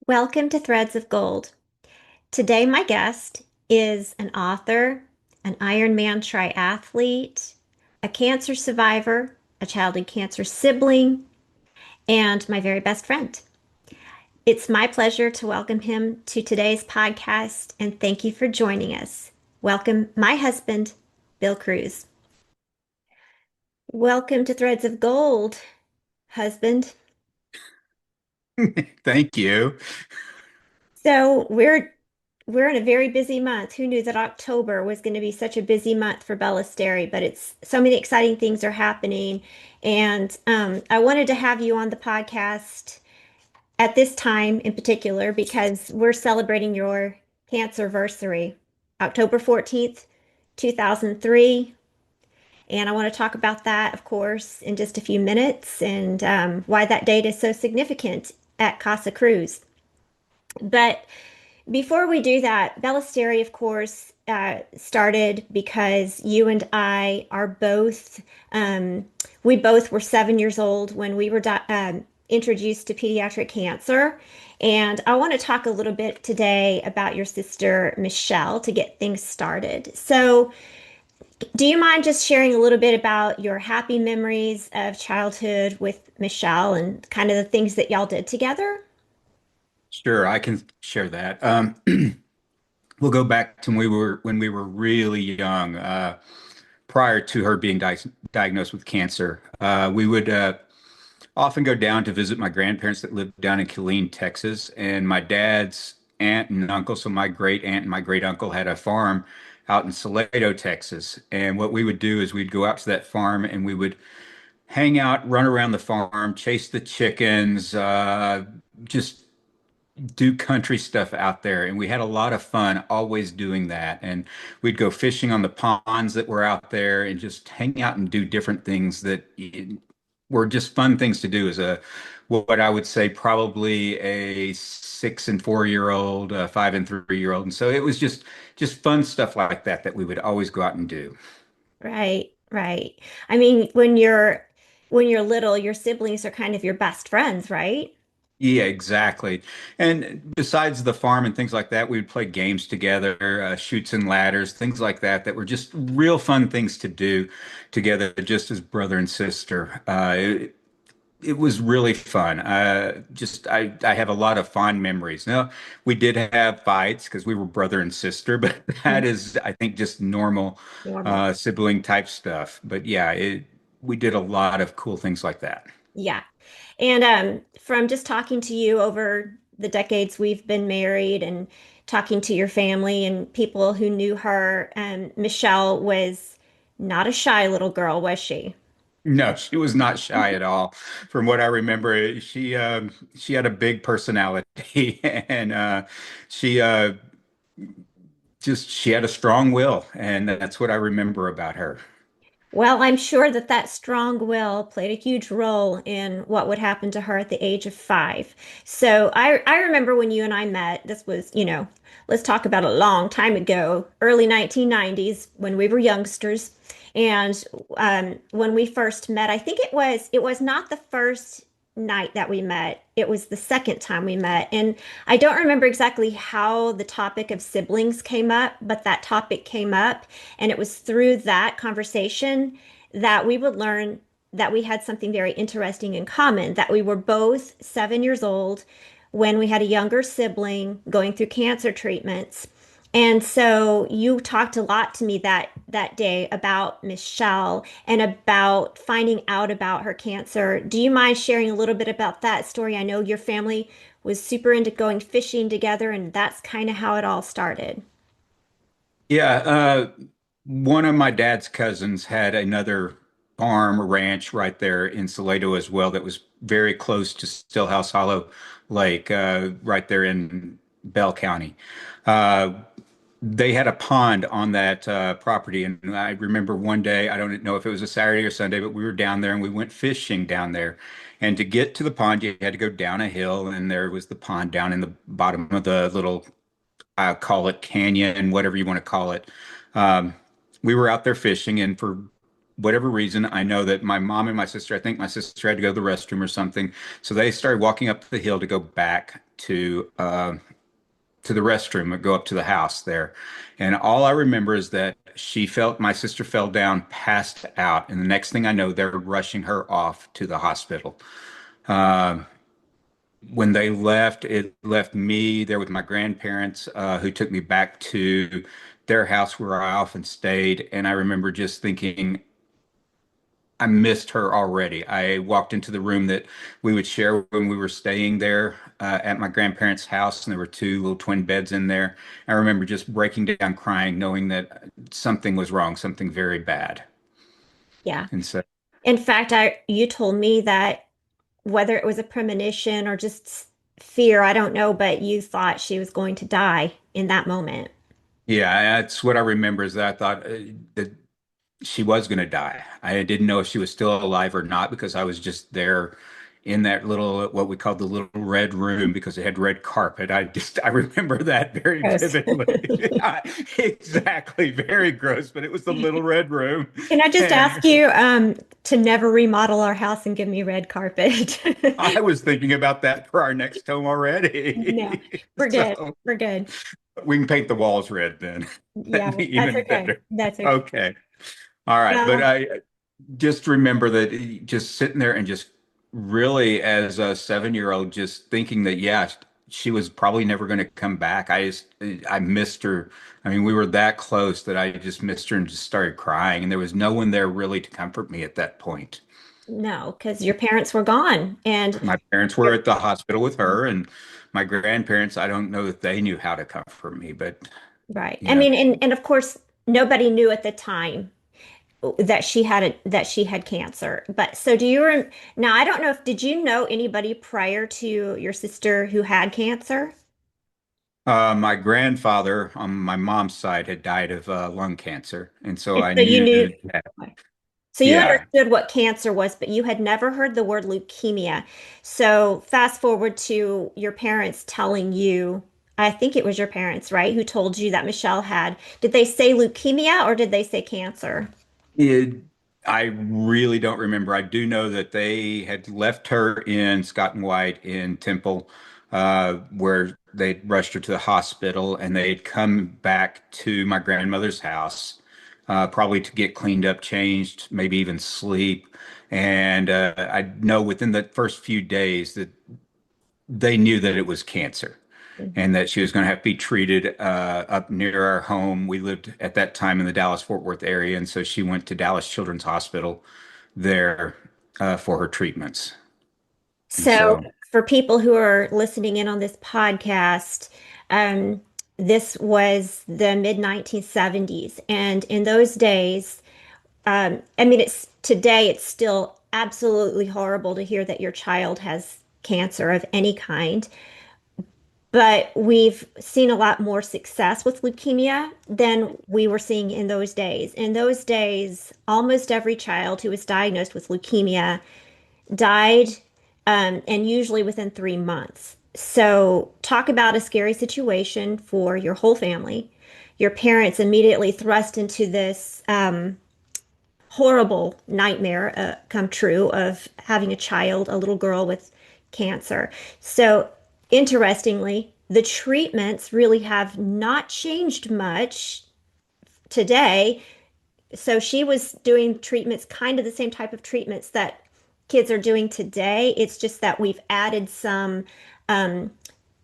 Welcome to Threads of Gold. Today, my guest is an author, an Ironman triathlete, a cancer survivor, a childhood cancer sibling, and my very best friend. It's my pleasure to welcome him to today's podcast and thank you for joining us. Welcome, my husband, Bill Cruz. Welcome to Threads of Gold, husband. Thank you. So we're in a very busy month. Who knew that October was going to be such a busy month for Bellasteri? But it's so many exciting things are happening, and I wanted to have you on the podcast at this time in particular because we're celebrating your cancerversary, October 14th, 2003. And I want to talk about that, of course, in just a few minutes and why that date is so significant at Casa Cruz. But before we do that, Bellasteri, of course, started because you and I are both, we both were 7 years old when we were introduced to pediatric cancer. And I want to talk a little bit today about your sister, Michelle, to get things started. So, do you mind just sharing a little bit about your happy memories of childhood with Michelle and kind of the things that y'all did together? Sure, I can share that. We'll go back to when we were really young, prior to her being diagnosed with cancer. We would often go down to visit my grandparents that lived down in Killeen, Texas, and my dad's aunt and uncle. So my great aunt and my great uncle had a farm out in Salado, Texas. And what we would do is we'd go out to that farm and we would hang out, run around the farm, chase the chickens, just do country stuff out there. And we had a lot of fun always doing that. And we'd go fishing on the ponds that were out there and just hang out and do different things that were just fun things to do as a what I would say probably a 6 and 4 year old, 5 and 3 year old. And so it was just fun stuff like that that we would always go out and do. Right, right. I mean, when you're little, your siblings are kind of your best friends, right? Yeah, exactly. And besides the farm and things like that, we would play games together, shoots and ladders, things like that, that were just real fun things to do together, just as brother and sister. It was really fun. I have a lot of fond memories. Now, we did have fights because we were brother and sister, but that Mhm. is, I think, just normal Normal. sibling type stuff. But yeah, we did a lot of cool things like that. Yeah. And from just talking to you over the decades we've been married and talking to your family and people who knew her, Michelle was not a shy little girl, was she? No, she was not shy at all. From what I remember, she had a big personality and she just she had a strong will, and that's what I remember about her. Well, I'm sure that that strong will played a huge role in what would happen to her at the age of 5. So I remember when you and I met, this was, let's talk about a long time ago, early 1990s when we were youngsters. And when we first met, I think it was not the first night that we met. It was the second time we met. And I don't remember exactly how the topic of siblings came up, but that topic came up. And it was through that conversation that we would learn that we had something very interesting in common, that we were both 7 years old when we had a younger sibling going through cancer treatments. And so you talked a lot to me that day about Michelle and about finding out about her cancer. Do you mind sharing a little bit about that story? I know your family was super into going fishing together, and that's kind of how it all started. Yeah, one of my dad's cousins had another farm ranch right there in Salado as well that was very close to Stillhouse Hollow Lake, right there in Bell County. Uh, they had a pond on that property, and I remember one day, I don't know if it was a Saturday or Sunday, but we were down there and we went fishing down there. And to get to the pond, you had to go down a hill, and there was the pond down in the bottom of the little, I call it canyon, whatever you want to call it. Um, we were out there fishing, and for whatever reason, I know that my mom and my sister, I think my sister had to go to the restroom or something. So they started walking up the hill to go back to the restroom or go up to the house there. And all I remember is that my sister fell down, passed out, and the next thing I know, they're rushing her off to the hospital. Uh, when they left, it left me there with my grandparents, who took me back to their house where I often stayed. And I remember just thinking, I missed her already. I walked into the room that we would share when we were staying there at my grandparents' house, and there were two little twin beds in there. I remember just breaking down crying, knowing that something was wrong, something very bad. Yeah. And so, In fact, you told me that whether it was a premonition or just fear, I don't know, but you thought she was going to die in that moment. yeah, that's what I remember is that I thought that she was going to die. I didn't know if she was still alive or not because I was just there in that little, what we called the little red room because it had red carpet. I remember that very Gross. vividly. Exactly. Very gross, but it was the little red room. Can I just ask And you to never remodel our house and give me red carpet? I was thinking about that for our next home No, already. we're good. So We're good. we can paint the walls red then. Yeah, That'd be that's even okay. better. That's okay. Okay. All right. But Well, I just remember that just sitting there and just really as a 7-year-old just thinking that yeah, she was probably never going to come back. I missed her. I mean, we were that close that I just missed her and just started crying, and there was no one there really to comfort me at that point. no, because your parents were gone and My parents were you're at the hospital with her, and my grandparents, I don't know that they knew how to comfort me, but right. you I know, mean, and of course, nobody knew at the time that she had cancer. But so do you now I don't know if did you know anybody prior to your sister who had cancer? my grandfather on my mom's side had died of lung cancer, and so And I so you knew knew that. so you Yeah, understood what cancer was, but you had never heard the word leukemia. So fast forward to your parents telling you, I think it was your parents, right, who told you that Michelle had. Did they say leukemia or did they say cancer? it, I really don't remember. I do know that they had left her in Scott and White in Temple, where they rushed her to the hospital, and they'd come back to my grandmother's house, probably to get cleaned up, changed, maybe even sleep. And I know within the first few days that they knew that it was cancer Mhm. and that she was going to have to be treated up near our home. We lived at that time in the Dallas-Fort Worth area, and so she went to Dallas Children's Hospital there for her treatments. And So, so for people who are listening in on this podcast, um, this was the mid 1970s. And in those days, I mean, it's today, it's still absolutely horrible to hear that your child has cancer of any kind. But we've seen a lot more success with leukemia than we were seeing in those days. In those days, almost every child who was diagnosed with leukemia died, and usually within 3 months. So, talk about a scary situation for your whole family. Your parents immediately thrust into this horrible nightmare come true of having a child, a little girl with cancer. So, interestingly, the treatments really have not changed much today. So she was doing treatments, kind of the same type of treatments that kids are doing today. It's just that we've added um,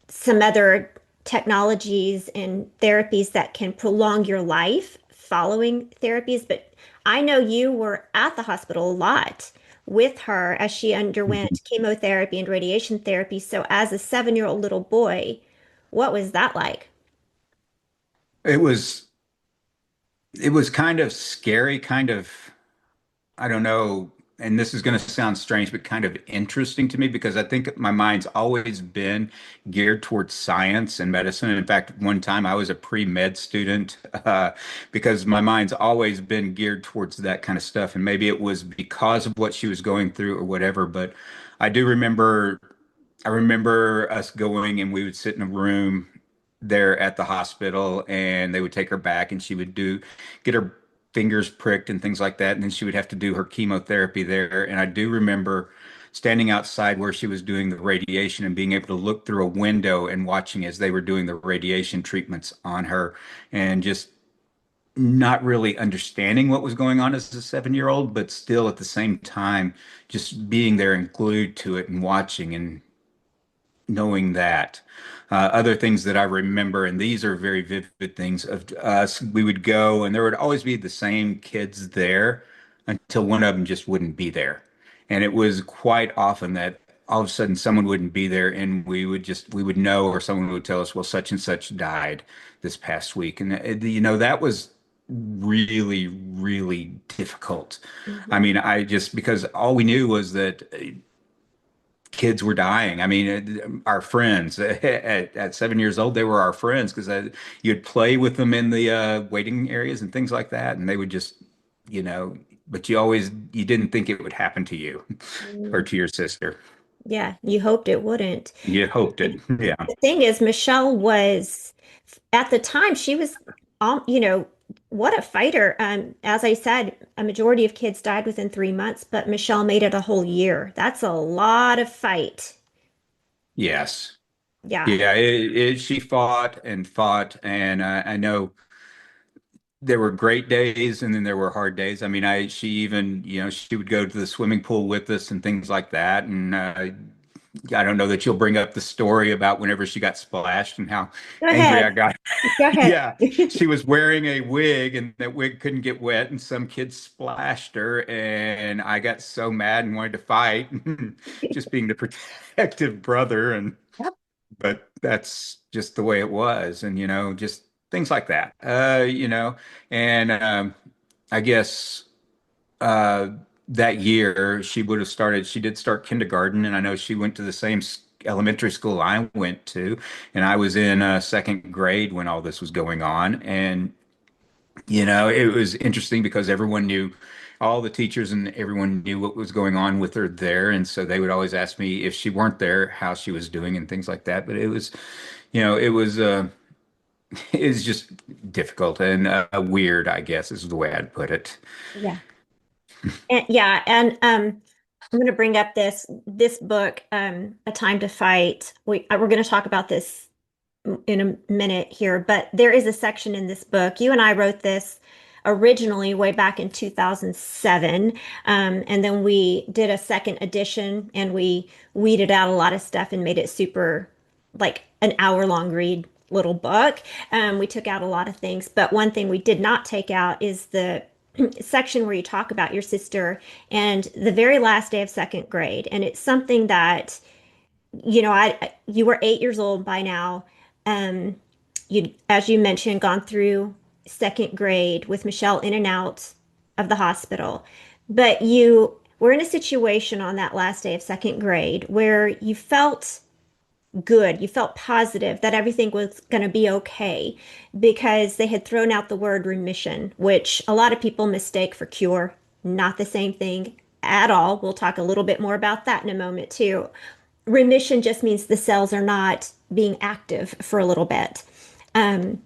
some other technologies and therapies that can prolong your life following therapies. But I know you were at the hospital a lot with her as she underwent chemotherapy and radiation therapy. So as a 7-year-old little boy, what was that like? it was it was kind of scary, kind of I don't know, and this is going to sound strange, but kind of interesting to me because I think my mind's always been geared towards science and medicine. In fact, one time I was a pre-med student because my mind's always been geared towards that kind of stuff. And maybe it was because of what she was going through or whatever, but I do remember I remember us going and we would sit in a room there at the hospital and they would take her back and she would get her fingers pricked and things like that. And then she would have to do her chemotherapy there. And I do remember standing outside where she was doing the radiation and being able to look through a window and watching as they were doing the radiation treatments on her and just not really understanding what was going on as a 7-year old, but still at the same time, just being there and glued to it and watching and knowing that. Other things that I remember, and these are very vivid things of us, we would go and there would always be the same kids there until one of them just wouldn't be there. And it was quite often that all of a sudden someone wouldn't be there and we would know, or someone would tell us, well, such and such died this past week. And, that was really, really difficult. I Mhm. mean, because all we knew was that kids were dying. I mean, our friends at 7 years old, they were our friends because you'd play with them in the waiting areas and things like that, and they would just, you know, but you didn't think it would happen to you or Mm. to your sister. Yeah, you hoped it wouldn't. You hoped it. Yeah. The thing is, Michelle was, at the time, she was, what a fighter. As I said, a majority of kids died within 3 months, but Michelle made it a whole year. That's a lot of fight. Yes. Yeah. Yeah. She fought and fought, and I know there were great days and then there were hard days. I mean, she even, she would go to the swimming pool with us and things like that. And I don't know that you'll bring up the story about whenever she got splashed and how Go angry I ahead. got. Go ahead. Yeah, she was wearing a wig and that wig couldn't get wet, and some kid splashed her, and I got so mad and wanted to fight, just being the protective brother. And Yep. but that's just the way it was, and just things like that. And I guess uh, that year she did start kindergarten, and I know she went to the same elementary school I went to, and I was in second grade when all this was going on. And it was interesting because everyone knew, all the teachers and everyone knew what was going on with her there, and so they would always ask me if she weren't there how she was doing and things like that. But it was, it was it was just difficult and weird, I guess is the way I'd put it. Yeah. And yeah, and I'm going to bring up this book, A Time to Fight. We're going to talk about this in a minute here, but there is a section in this book. You and I wrote this originally way back in 2007, and then we did a second edition and we weeded out a lot of stuff and made it super like an hour-long read little book. We took out a lot of things, but one thing we did not take out is the section where you talk about your sister and the very last day of second grade. And it's something that, you were 8 years old by now. Um, you, as you mentioned, gone through second grade with Michelle in and out of the hospital. But you were in a situation on that last day of second grade where you felt good. You felt positive that everything was going to be okay because they had thrown out the word remission, which a lot of people mistake for cure. Not the same thing at all. We'll talk a little bit more about that in a moment, too. Remission just means the cells are not being active for a little bit. Um,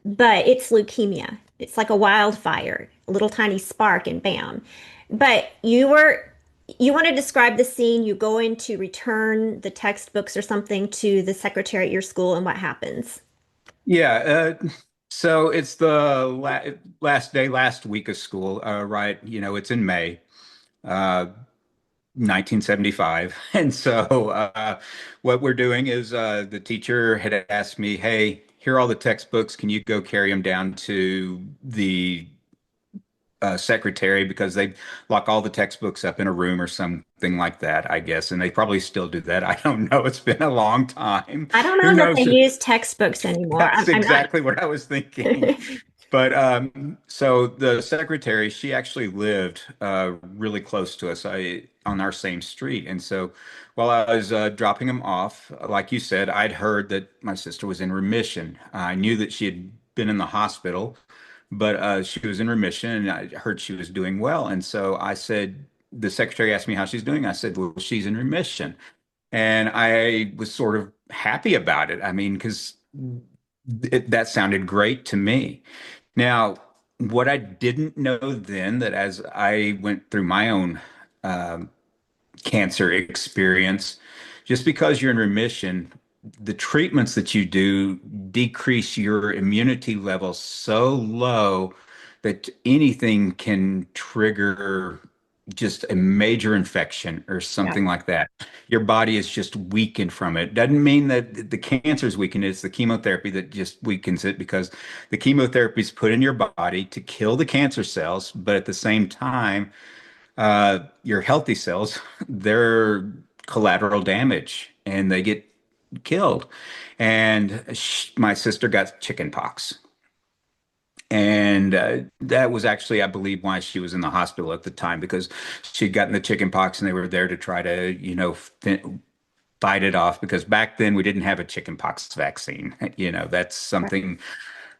but it's leukemia. It's like a wildfire, a little tiny spark, and bam. But you want to describe the scene. You go in to return the textbooks or something to the secretary at your school, and what happens? Yeah, so it's the last day, last week of school, right? It's in May, 1975. And so what we're doing is the teacher had asked me, hey, here are all the textbooks. Can you go carry them down to the secretary because they lock all the textbooks up in a room or something like that, I guess. And they probably still do that. I don't know. It's been a long time. I don't Who know that they knows? use textbooks anymore. That's I'm not. exactly what I was thinking. But so the secretary, she actually lived really close to us, on our same street. And so while I was dropping him off, like you said, I'd heard that my sister was in remission. I knew that she had been in the hospital, but she was in remission, and I heard she was doing well. And so I said, the secretary asked me how she's doing. I said, well, she's in remission. And I was sort of happy about it. I mean, because that sounded great to me. Now, what I didn't know then, that as I went through my own cancer experience. Just because you're in remission, the treatments that you do decrease your immunity level so low that anything can trigger just a major infection or Yeah. something like that. Your body is just weakened from it. Doesn't mean that the cancer is weakened. It's the chemotherapy that just weakens it because the chemotherapy is put in your body to kill the cancer cells, but at the same time, your healthy cells, they're collateral damage and they get killed. And my sister got chicken pox. And that was actually, I believe, why she was in the hospital at the time because she'd gotten the chicken pox and they were there to try to, fight it off because back then we didn't have a chicken pox vaccine. That's something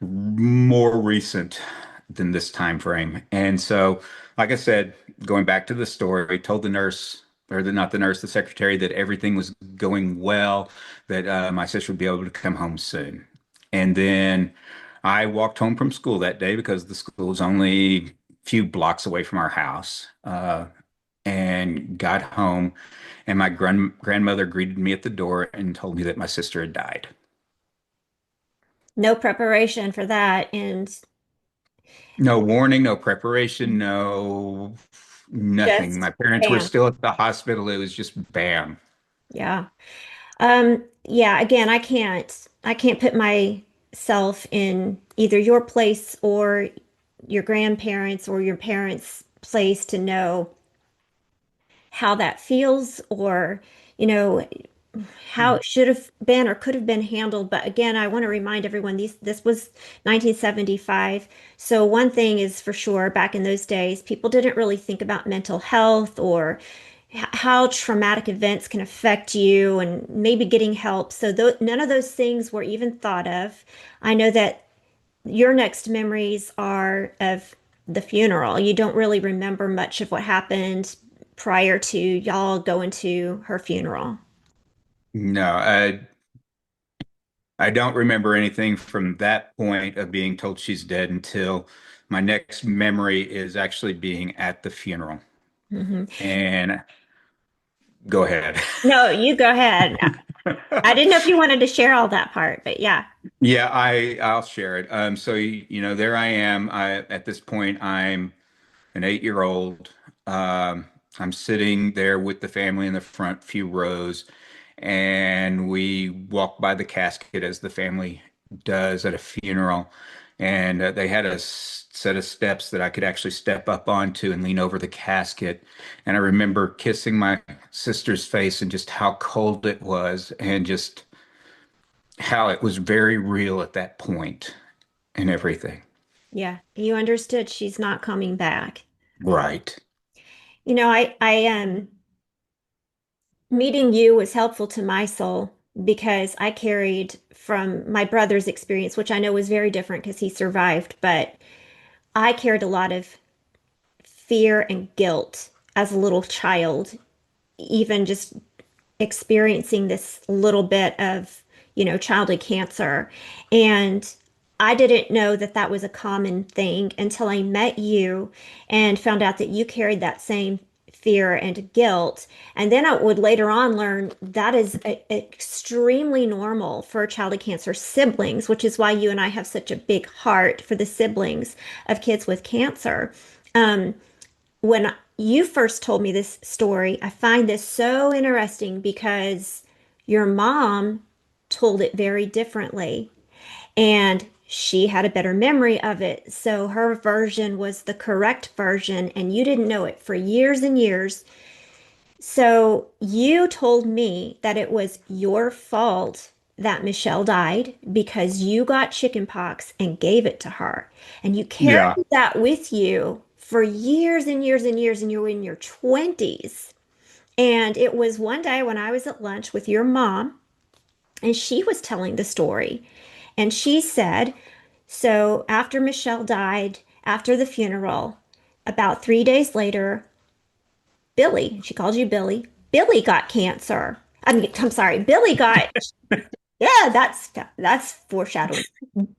more recent than this time frame. And so, like I said, going back to the story, told the nurse, or not the nurse, the secretary, that everything was going well, that my sister would be able to come home soon. And then I walked home from school that day because the school was only a few blocks away from our house. And got home, and my grandmother greeted me at the door and told me that my sister had died. No preparation for that. And No warning, no preparation, no nothing. just My parents were bam. still at the hospital. It was just bam. Yeah. Yeah, again, I can't put myself in either your place or your grandparents or your parents' place to know how that feels or, you know, how it should have been or could have been handled. But again, I want to remind everyone this was 1975. So one thing is for sure, back in those days, people didn't really think about mental health or how traumatic events can affect you and maybe getting help. So none of those things were even thought of. I know that your next memories are of the funeral. You don't really remember much of what happened prior to y'all going to her funeral. No, I don't remember anything from that point of being told she's dead until my next memory is actually being at the funeral. Hmm. And go ahead. No, you go ahead. I didn't know if you wanted to share all that part, but yeah. Yeah, I'll share it. So there I am. At this point I'm an 8-year old. Um, I'm sitting there with the family in the front few rows, and we walk by the casket as the family does at a funeral. And they had a set of steps that I could actually step up onto and lean over the casket. And I remember kissing my sister's face and just how cold it was, and just how it was very real at that point and everything. Yeah, you understood she's not coming back. Right. I meeting you was helpful to my soul because I carried from my brother's experience, which I know was very different because he survived, but I carried a lot of fear and guilt as a little child, even just experiencing this little bit of, childhood cancer. And I didn't know that that was a common thing until I met you and found out that you carried that same fear and guilt. And then I would later on learn that is extremely normal for childhood cancer siblings, which is why you and I have such a big heart for the siblings of kids with cancer. Um, when you first told me this story, I find this so interesting because your mom told it very differently and she had a better memory of it. So her version was the correct version and you didn't know it for years and years. So you told me that it was your fault that Michelle died because you got chickenpox and gave it to her. And you Yeah. carried that with you for years and years and years, and you were in your 20s. And it was one day when I was at lunch with your mom, and she was telling the story. And she said, so after Michelle died, after the funeral, about 3 days later, Billy, she calls you Billy, Billy got cancer. I'm sorry, Billy got, yeah, that's foreshadowing.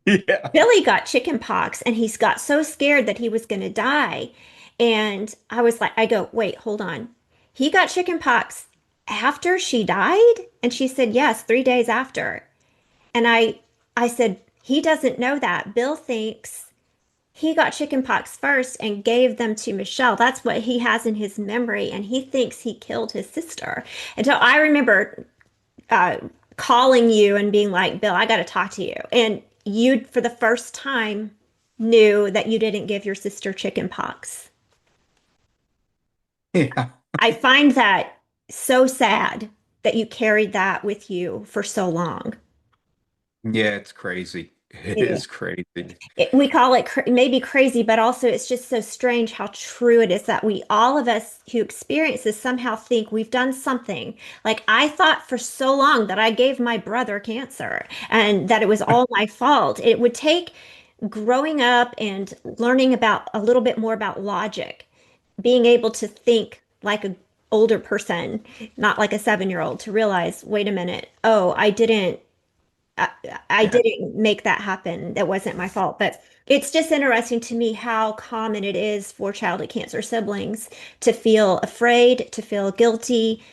Yeah. Billy got chicken pox and he's got so scared that he was going to die. And I was like, I go, wait, hold on. he got chicken pox after she died? And she said, yes, 3 days after. And I said, he doesn't know that. Bill thinks he got chicken pox first and gave them to Michelle. That's what he has in his memory. And he thinks he killed his sister. And so I remember uh, calling you and being like, Bill, I got to talk to you. And you, for the first time, knew that you didn't give your sister chicken pox. Yeah. I find that so sad that you carried that with you for so long. Yeah, it's crazy. It Yeah. is crazy. We call it maybe crazy, but also it's just so strange how true it is that we, all of us who experience this, somehow think we've done something. Like I thought for so long that I gave my brother cancer and that it was all my fault. It would take growing up and learning about a little bit more about logic, being able to think like an older person, not like a 7-year old, to realize, wait a minute, oh, I, I Yeah. didn't make that happen. That wasn't my fault. But it's just interesting to me how common it is for childhood cancer siblings to feel afraid, to feel guilty.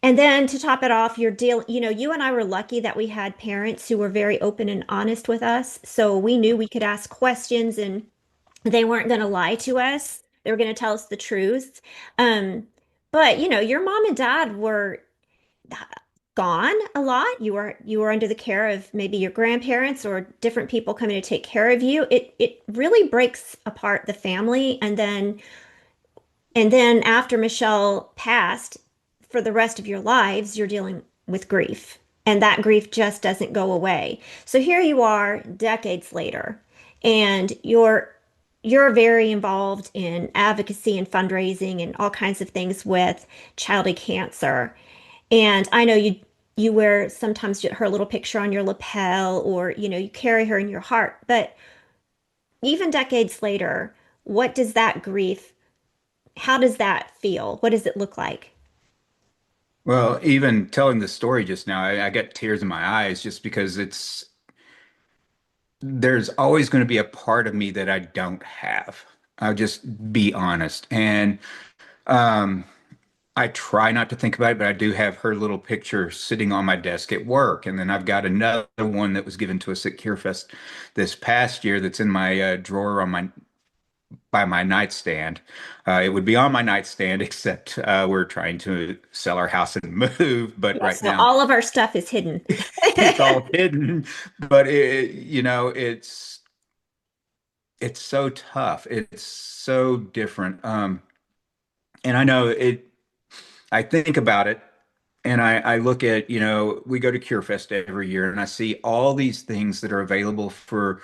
And then to top it off, you and I were lucky that we had parents who were very open and honest with us. So we knew we could ask questions and they weren't going to lie to us. They were going to tell us the truth. Um, but your mom and dad were gone a lot. You were under the care of maybe your grandparents or different people coming to take care of you. It really breaks apart the family. And then after Michelle passed, for the rest of your lives, you're dealing with grief. And that grief just doesn't go away. So here you are decades later, and you're very involved in advocacy and fundraising and all kinds of things with childhood cancer. And I know you wear sometimes her little picture on your lapel, or you carry her in your heart. But even decades later, what does that grief, how does that feel? What does it look like? Well, even telling the story just now, I get tears in my eyes just because there's always going to be a part of me that I don't have. I'll just be honest. And um, I try not to think about it, but I do have her little picture sitting on my desk at work. And then I've got another one that was given to us at CureFest this past year that's in my drawer on my by my nightstand. It would be on my nightstand, except we're trying to sell our house and move. But Yeah, right so now, all of our stuff is hidden. it's all hidden. But it's so tough. It's so different. And I know it. I think about it, and I look at, we go to CureFest every year, and I see all these things that are available for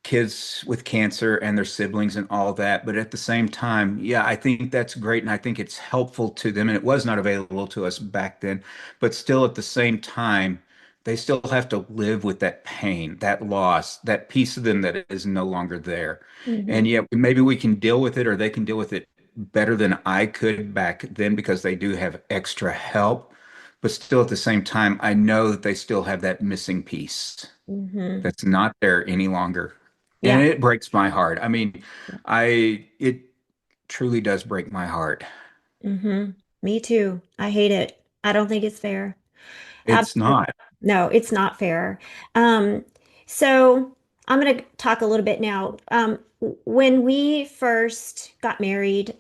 kids with cancer and their siblings and all that. But at the same time, yeah, I think that's great. And I think it's helpful to them. And it was not available to us back then. But still, at the same time, they still have to live with that pain, that loss, that piece of them that is no longer there. And Hmm. yeah, maybe we can deal with it, or they can deal with it better than I could back then because they do have extra help. But still, at the same time, I know that they still have that missing piece Hmm. that's not there any longer. And Yeah. it breaks my heart. I mean, it truly does break my heart. Hmm. Me too. I hate it. I don't think it's fair. It's Absolutely. not. No, it's not fair. Um, so I'm going to talk a little bit now. When we first got married,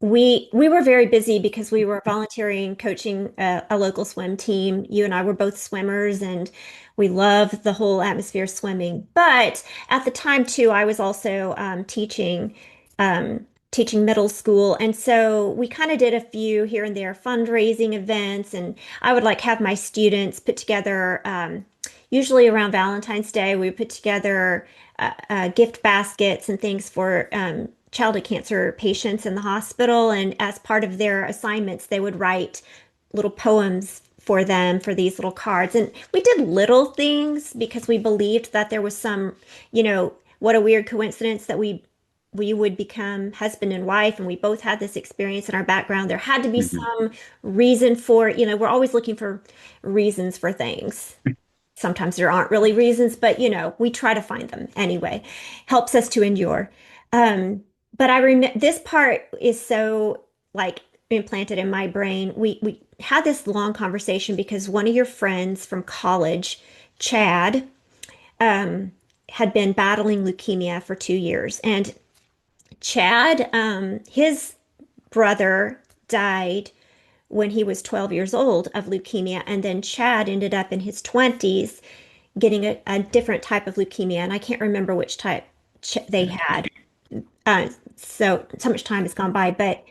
we were very busy because we were volunteering, coaching a local swim team. You and I were both swimmers, and we loved the whole atmosphere of swimming. But at the time too, I was also um, teaching middle school, and so we kind of did a few here and there fundraising events, and I would like have my students put together. Usually around Valentine's Day, we put together gift baskets and things for childhood cancer patients in the hospital. And as part of their assignments, they would write little poems for them for these little cards. And we did little things because we believed that there was what a weird coincidence that we would become husband and wife, and we both had this experience in our background. There had to be Mhm. some reason for, we're always looking for reasons for things. Sometimes there aren't really reasons, but we try to find them anyway. Helps us to endure. Um, but I remember this part is so like implanted in my brain. We had this long conversation because one of your friends from college, Chad, um, had been battling leukemia for 2 years, and Chad, his brother died when he was 12 years old of leukemia, and then Chad ended up in his 20s getting a different type of leukemia, and I can't remember which type they had. So much time has gone by, but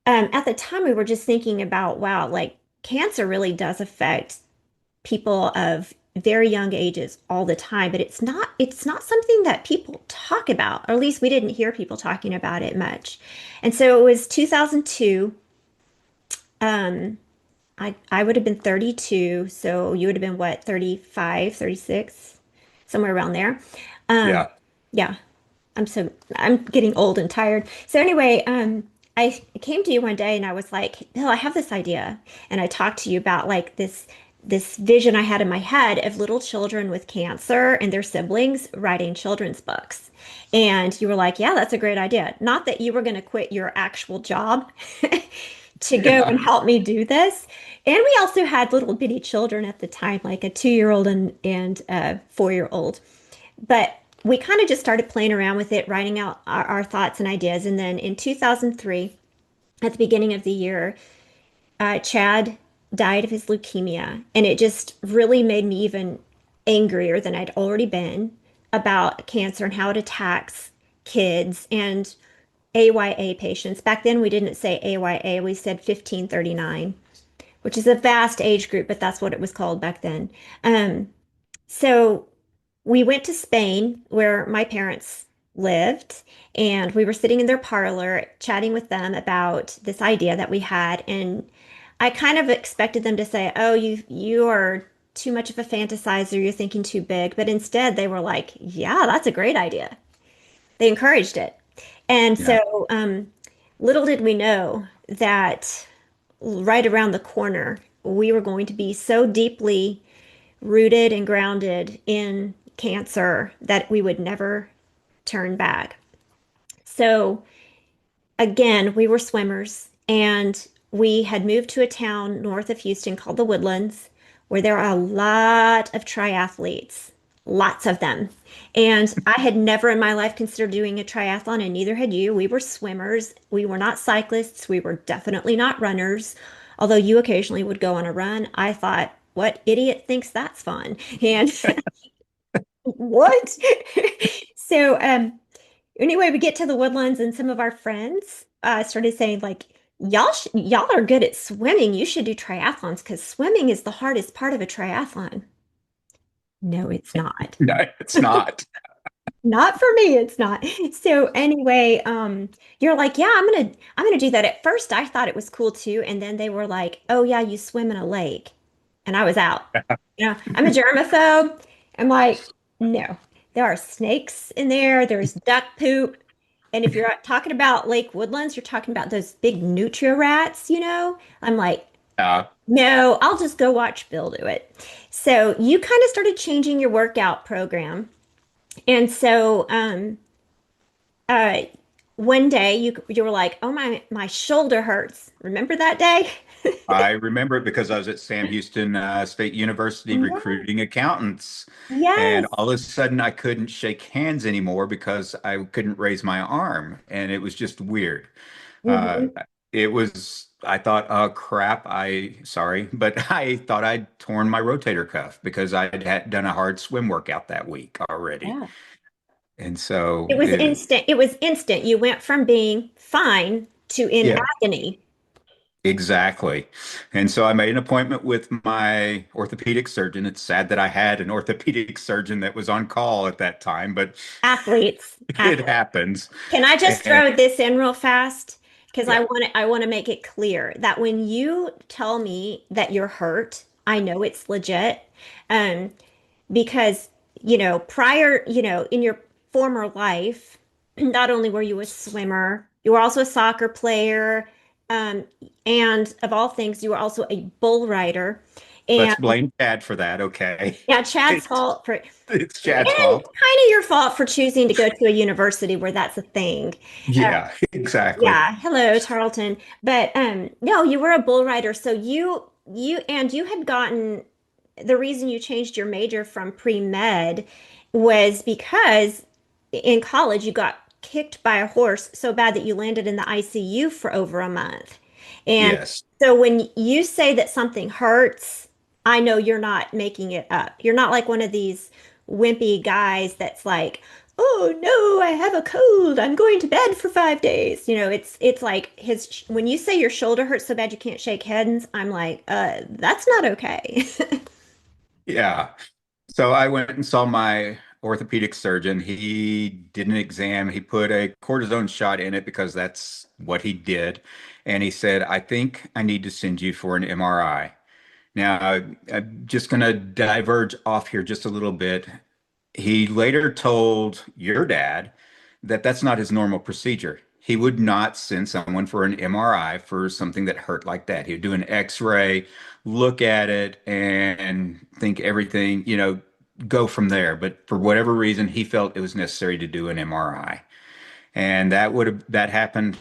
at the time we were just thinking about, wow, like cancer really does affect people of very young ages all the time, but it's not something that people talk about, or at least we didn't hear people talking about it much. And so it was 2002. Um, I would have been 32, so you would have been what, 35, 36, somewhere around there. Um, Yeah. yeah, I'm getting old and tired. So anyway, I came to you one day and I was like, Bill, I have this idea. And I talked to you about like this vision I had in my head of little children with cancer and their siblings writing children's books. And you were like, yeah, that's a great idea. Not that you were going to quit your actual job to go Yeah. and help me do this. And we also had little bitty children at the time, like a 2 year old and a 4 year old. But we kind of just started playing around with it, writing out our thoughts and ideas. And then in 2003, at the beginning of the year, Chad died of his leukemia. And it just really made me even angrier than I'd already been about cancer and how it attacks kids and AYA patients. Back then, we didn't say AYA, we said 1539, which is a vast age group, but that's what it was called back then. So we went to Spain, where my parents lived, and we were sitting in their parlor chatting with them about this idea that we had. And I kind of expected them to say, "Oh, you are too much of a fantasizer, you're thinking too big." But instead, they were like, "Yeah, that's a great idea." They encouraged it. And Yeah. so, little did we know that right around the corner, we were going to be so deeply rooted and grounded in cancer that we would never turn back. So again, we were swimmers and we had moved to a town north of Houston called the Woodlands, where there are a lot of triathletes, lots of them. And I had never in my life considered doing a triathlon, and neither had you. We were swimmers. We were not cyclists. We were definitely not runners. Although you occasionally would go on a run, I thought, what idiot thinks that's fun? And what? So, anyway, we get to the Woodlands, and some of our friends started saying, like, y'all are good at swimming. You should do triathlons because swimming is the hardest part of a triathlon. No, it's not. No, it's not. Not for me, it's not. So anyway, you're like, yeah, I'm gonna do that. At first, I thought it was cool too, and then they were like, oh yeah, you swim in a lake, and I was out. I'm a germaphobe. I'm like, no, there are snakes in there. There's duck poop. And if you're talking about Lake Woodlands, you're talking about those big nutria rats, you know? I'm like, Uh, no, I'll just go watch Bill do it. So you kind of started changing your workout program. And so uh one day you were like, "Oh my shoulder hurts." Remember that day? I remember it because I was at Sam Houston State University Yeah. recruiting accountants, and Yes. all of a sudden I couldn't shake hands anymore because I couldn't raise my arm, and it was just weird. Uh, Hmm. I thought, oh crap, sorry, but I thought I'd torn my rotator cuff because had done a hard swim workout that week already. Yeah. And so, It was instant. It was instant. You went from being fine to in yeah, agony. exactly. And so I made an appointment with my orthopedic surgeon. It's sad that I had an orthopedic surgeon that was on call at that time, but Athletes, it athletes. happens. Can I just And throw this in real fast? Because yeah, I want to make it clear that when you tell me that you're hurt, I know it's legit. Um, because, prior, in your former life, not only were you a swimmer, you were also a soccer player, um, and of all things, you were also a bull rider. Let's blame Chad for that. Okay. Yeah, Chad's It's, fault for, and it's Chad's kind fault. of your fault for choosing to go to a university where that's a thing. Yeah, exactly. Yeah, hello, Tarleton. But no, you were a bull rider, so you had gotten the reason you changed your major from pre-med was because in college you got kicked by a horse so bad that you landed in the ICU for over a month. And Yes. so when you say that something hurts, I know you're not making it up. You're not like one of these wimpy guys that's like, "Oh no, I have a cold. I'm going to bed for 5 days." It's like his when you say your shoulder hurts so bad you can't shake hands, I'm like, that's not okay. Yeah. So I went and saw my orthopedic surgeon. He did an exam. He put a cortisone shot in it because that's what he did. And he said, I think I need to send you for an MRI. Now, I'm just going to diverge off here just a little bit. He later told your dad that that's not his normal procedure. He would not send someone for an MRI for something that hurt like that. He would do an X-ray, look at it, and think everything, go from there. But for whatever reason, he felt it was necessary to do an MRI. And that happened.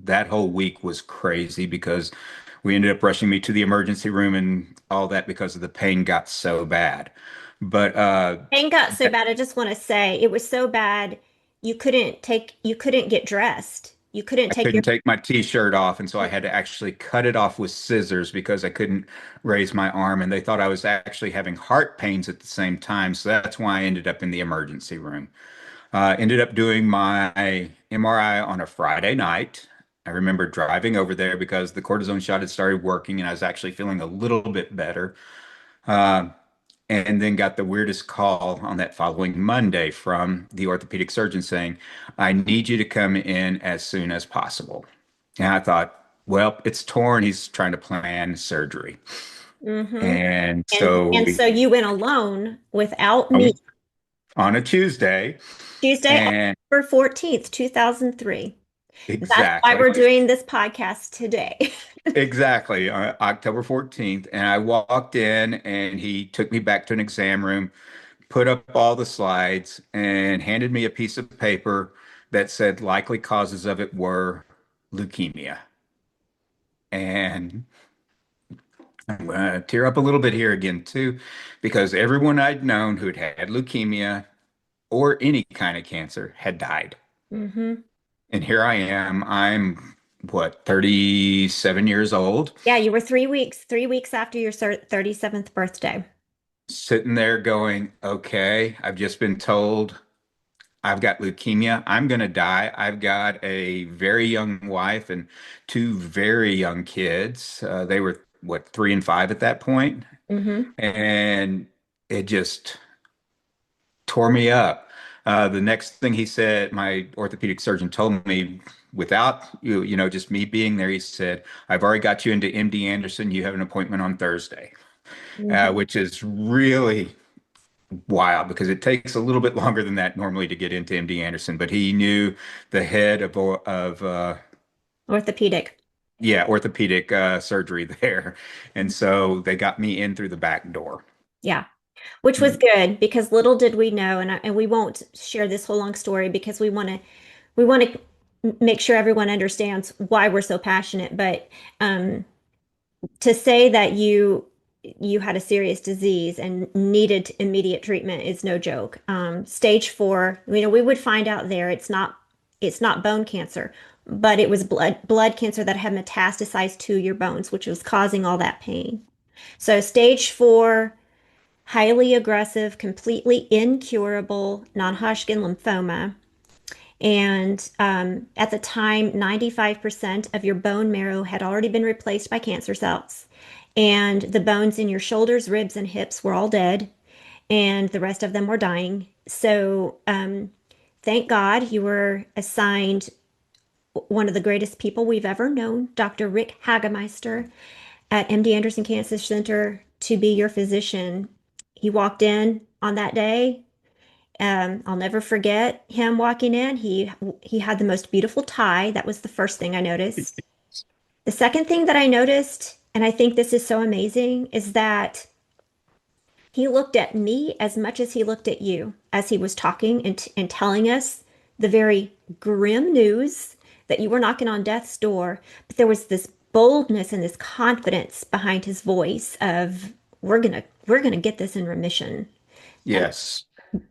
That whole week was crazy because we ended up rushing me to the emergency room and all that because of the pain got so bad. But Pain got so bad, I just want to say it was so bad you couldn't get dressed. You couldn't I take couldn't your take my t-shirt off, and so I had to actually cut it off with scissors because I couldn't raise my arm, and they thought I was actually having heart pains at the same time. So that's why I ended up in the emergency room. Ended up doing my MRI on a Friday night. I remember driving over there because the cortisone shot had started working, and I was actually feeling a little bit better. Uh, and then got the weirdest call on that following Monday from the orthopedic surgeon saying, I need you to come in as soon as possible. And I thought, well, it's torn. He's trying to plan surgery. hmm And so and so we, you went alone without me. um, on a Tuesday, Tuesday, and October 14th, 2003. That's why exactly, we're doing this podcast today. exactly, October 14th. And I walked in and he took me back to an exam room, put up all the slides, and handed me a piece of paper that said likely causes of it were leukemia. And I'm going to tear up a little bit here again, too, because everyone I'd known who'd had leukemia or any kind of cancer had died. hmm And here I am. I'm what, 37 years old, Yeah, you were 3 weeks after your 37th birthday. sitting there going, okay, I've just been told I've got leukemia. I'm going to die. I've got a very young wife and two very young kids. They were, what, 3 and 5 at that point? hmm And it just tore me up. The next thing he said, my orthopedic surgeon told me, without just me being there, he said, I've already got you into MD Anderson. You have an appointment on Thursday, hmm which is really wild because it takes a little bit longer than that normally to get into MD Anderson. But he knew the head of Orthopedic. yeah, orthopedic surgery there, and so they got me in through the back door. Yeah, which was good because little did we know, and we won't share this whole long story because we want to make sure everyone understands why we're so passionate. But um, to say that you had a serious disease and needed immediate treatment is no joke. Stage 4, we would find out there it's not bone cancer, but it was blood cancer that had metastasized to your bones, which was causing all that pain. So stage 4, highly aggressive, completely incurable non-Hodgkin lymphoma. And at the time, 95% of your bone marrow had already been replaced by cancer cells. And the bones in your shoulders, ribs, and hips were all dead, and the rest of them were dying. So thank God you were assigned one of the greatest people we've ever known, Dr. Rick Hagemeister at MD Anderson Cancer Center, to be your physician. He walked in on that day. I'll never forget him walking in. He had the most beautiful tie. That was the first thing I noticed. The second thing that I noticed, and I think this is so amazing, is that he looked at me as much as he looked at you as he was talking and telling us the very grim news that you were knocking on death's door. But there was this boldness and this confidence behind his voice of we're gonna get this in remission. And Yes.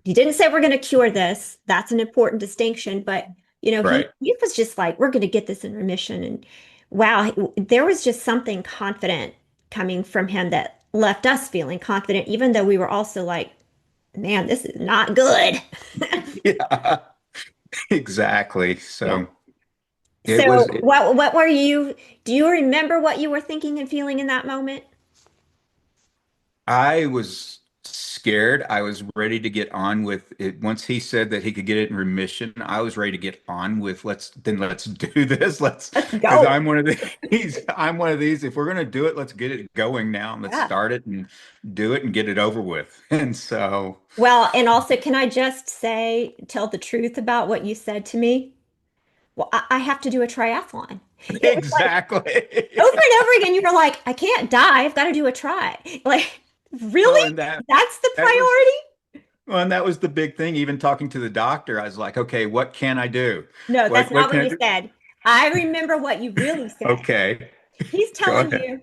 he didn't say we're gonna cure this. That's an important distinction, but he Right. he was just like, we're gonna get this in remission. And wow, there was just something confident coming from him that left us feeling confident, even though we were also like, man, this is not good. Yeah, exactly. Yeah. So it was, So what were you, do you remember what you were thinking and feeling in that moment? I was scared. I was ready to get on with it. Once he said that he could get it in remission, I was ready to get on with let's do this. Let's Because go. I'm one of these, I'm one of these. If we're gonna do it, let's get it going now. Let's Yeah. start it and do it and get it over with. And so Well, and also, can I just say, tell the truth about what you said to me? Well, I have to do a triathlon. It was like over exactly. and over again, you were like, I can't die. I've got to do a try. Like, Well, really? and that That's the that was priority? well, and that was the big thing. Even talking to the doctor, I was like, okay, what can I do? No, that's What not can what I you do? said. I remember what you really said. Okay. He's Go telling ahead. you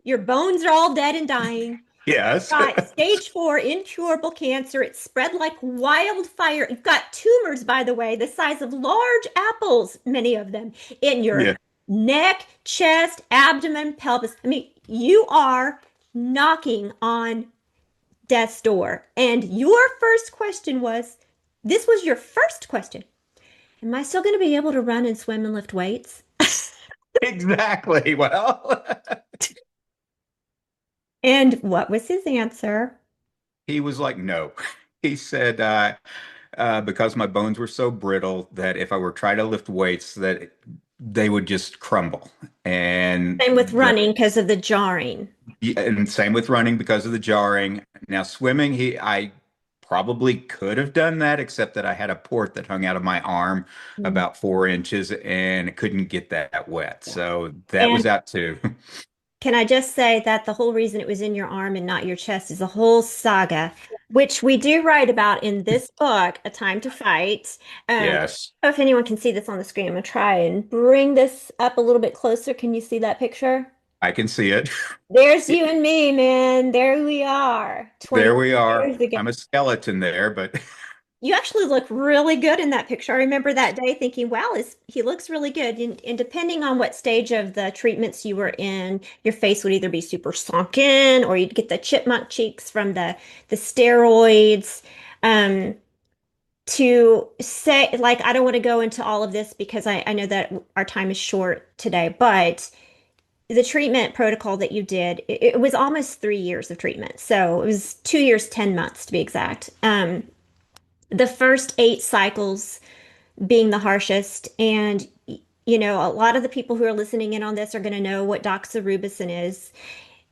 your bones are all dead and dying. Yes. Got stage four incurable cancer. It's spread like wildfire. You've got tumors, by the way, the size of large apples, many of them, in your Yeah. neck, chest, abdomen, pelvis. I mean, you are knocking on death's door. And your first question was, this was your first question. Am I still going to be able to run and swim and lift weights? Exactly. Well, And what was his answer? he was like, no. He said, because my bones were so brittle that if I were trying to lift weights, that they would just crumble. And Same with the running because of the jarring. Yeah, and same with running because of the jarring. Now swimming, I probably could have done that, except that I had a port that hung out of my arm Mm. about 4 inches and couldn't get that wet. Yeah. So that And was out too. can I just say that the whole reason it was in your arm and not your chest is a whole saga, which we do write about in this book, A Time to Fight. I Yes, don't know if anyone can see this on the screen. I'm gonna try and bring this up a little bit closer. Can you see that picture? I can see it. There's you and me, man. There we are, There 20 we are. years ago. I'm a skeleton there, but You actually look really good in that picture. I remember that day thinking, wow, he looks really good. And depending on what stage of the treatments you were in, your face would either be super sunken or you'd get the chipmunk cheeks from the steroids. Um, to say, like, I don't want to go into all of this because I know that our time is short today, but the treatment protocol that you did, it was almost 3 years of treatment. So it was 2 years, 10 months to be exact. The first 8 cycles being the harshest. And, a lot of the people who are listening in on this are going to know what doxorubicin is.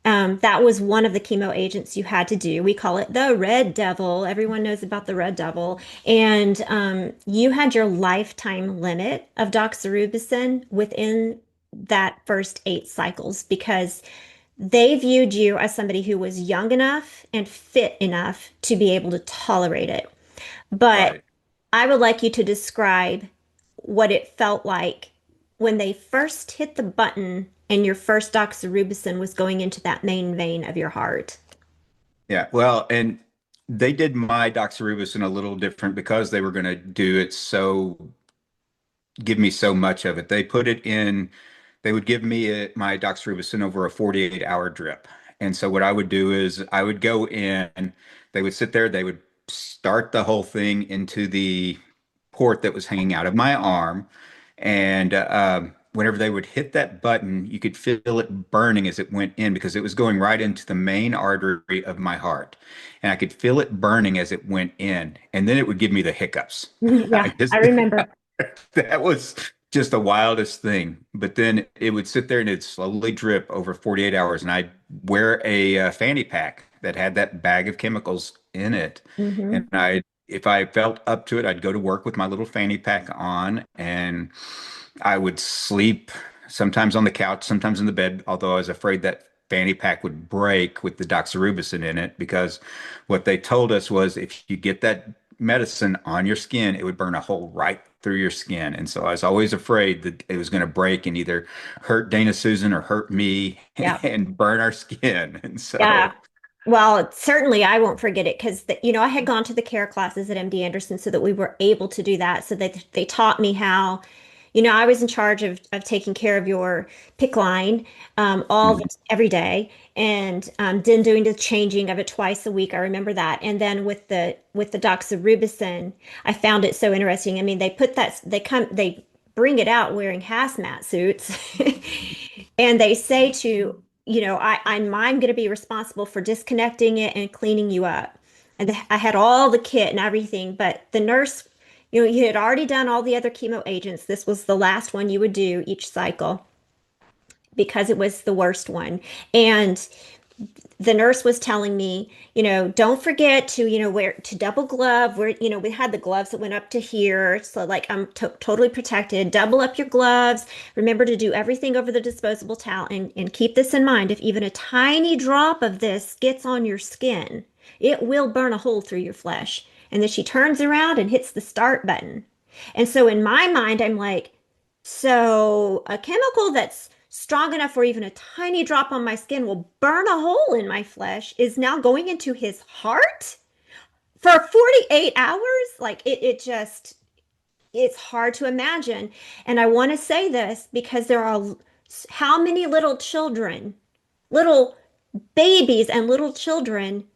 That was one of the chemo agents you had to do. We call it the Red Devil. Everyone knows about the Red Devil. And you had your lifetime limit of doxorubicin within that first 8 cycles because they viewed you as somebody who was young enough and fit enough to be able to tolerate it. But right. I would like you to describe what it felt like when they first hit the button and your first doxorubicin was going into that main vein of your heart. Yeah. Well, and they did my doxorubicin a little different because they were going to do it so give me so much of it. They put it in, they would give me my doxorubicin over a 48-hour drip. And so what I would do is I would go in, they would sit there, they would start the whole thing into the port that was hanging out of my arm. And whenever they would hit that button, you could feel it burning as it went in because it was going right into the main artery of my heart. And I could feel it burning as it went in. And then it would give me the hiccups. I Yeah, I just, remember. that was just the wildest thing. But then it would sit there and it'd slowly drip over 48 hours. And I'd wear a fanny pack that had that bag of chemicals in it. And Hmm. if I felt up to it, I'd go to work with my little fanny pack on and I would sleep sometimes on the couch, sometimes in the bed, although I was afraid that fanny pack would break with the doxorubicin in it because what they told us was if you get that medicine on your skin, it would burn a hole right through your skin. And so I was always afraid that it was going to break and either hurt Dana Susan or hurt me Yeah. and burn our skin. And Yeah. so Well, certainly I won't forget it because I had gone to the care classes at MD Anderson so that we were able to do that. So that they taught me how, I was in charge of taking care of your pick line mhm. every day, and then doing the changing of it twice a week. I remember that. And then with the doxorubicin, I found it so interesting. I mean, they bring it out wearing hazmat suits, and they say to I'm going to be responsible for disconnecting it and cleaning you up. And I had all the kit and everything, but the nurse, you had already done all the other chemo agents. This was the last one you would do each cycle because it was the worst one. And the nurse was telling me, don't forget to, wear to double glove. We had the gloves that went up to here. So like I'm totally protected. Double up your gloves. Remember to do everything over the disposable towel and keep this in mind. If even a tiny drop of this gets on your skin, it will burn a hole through your flesh. And then she turns around and hits the start button. And so in my mind, I'm like, so a chemical that's strong enough for even a tiny drop on my skin will burn a hole in my flesh is now going into his heart for 48 hours? Like it's hard to imagine. And I want to say this because there are how many little children, little babies and little children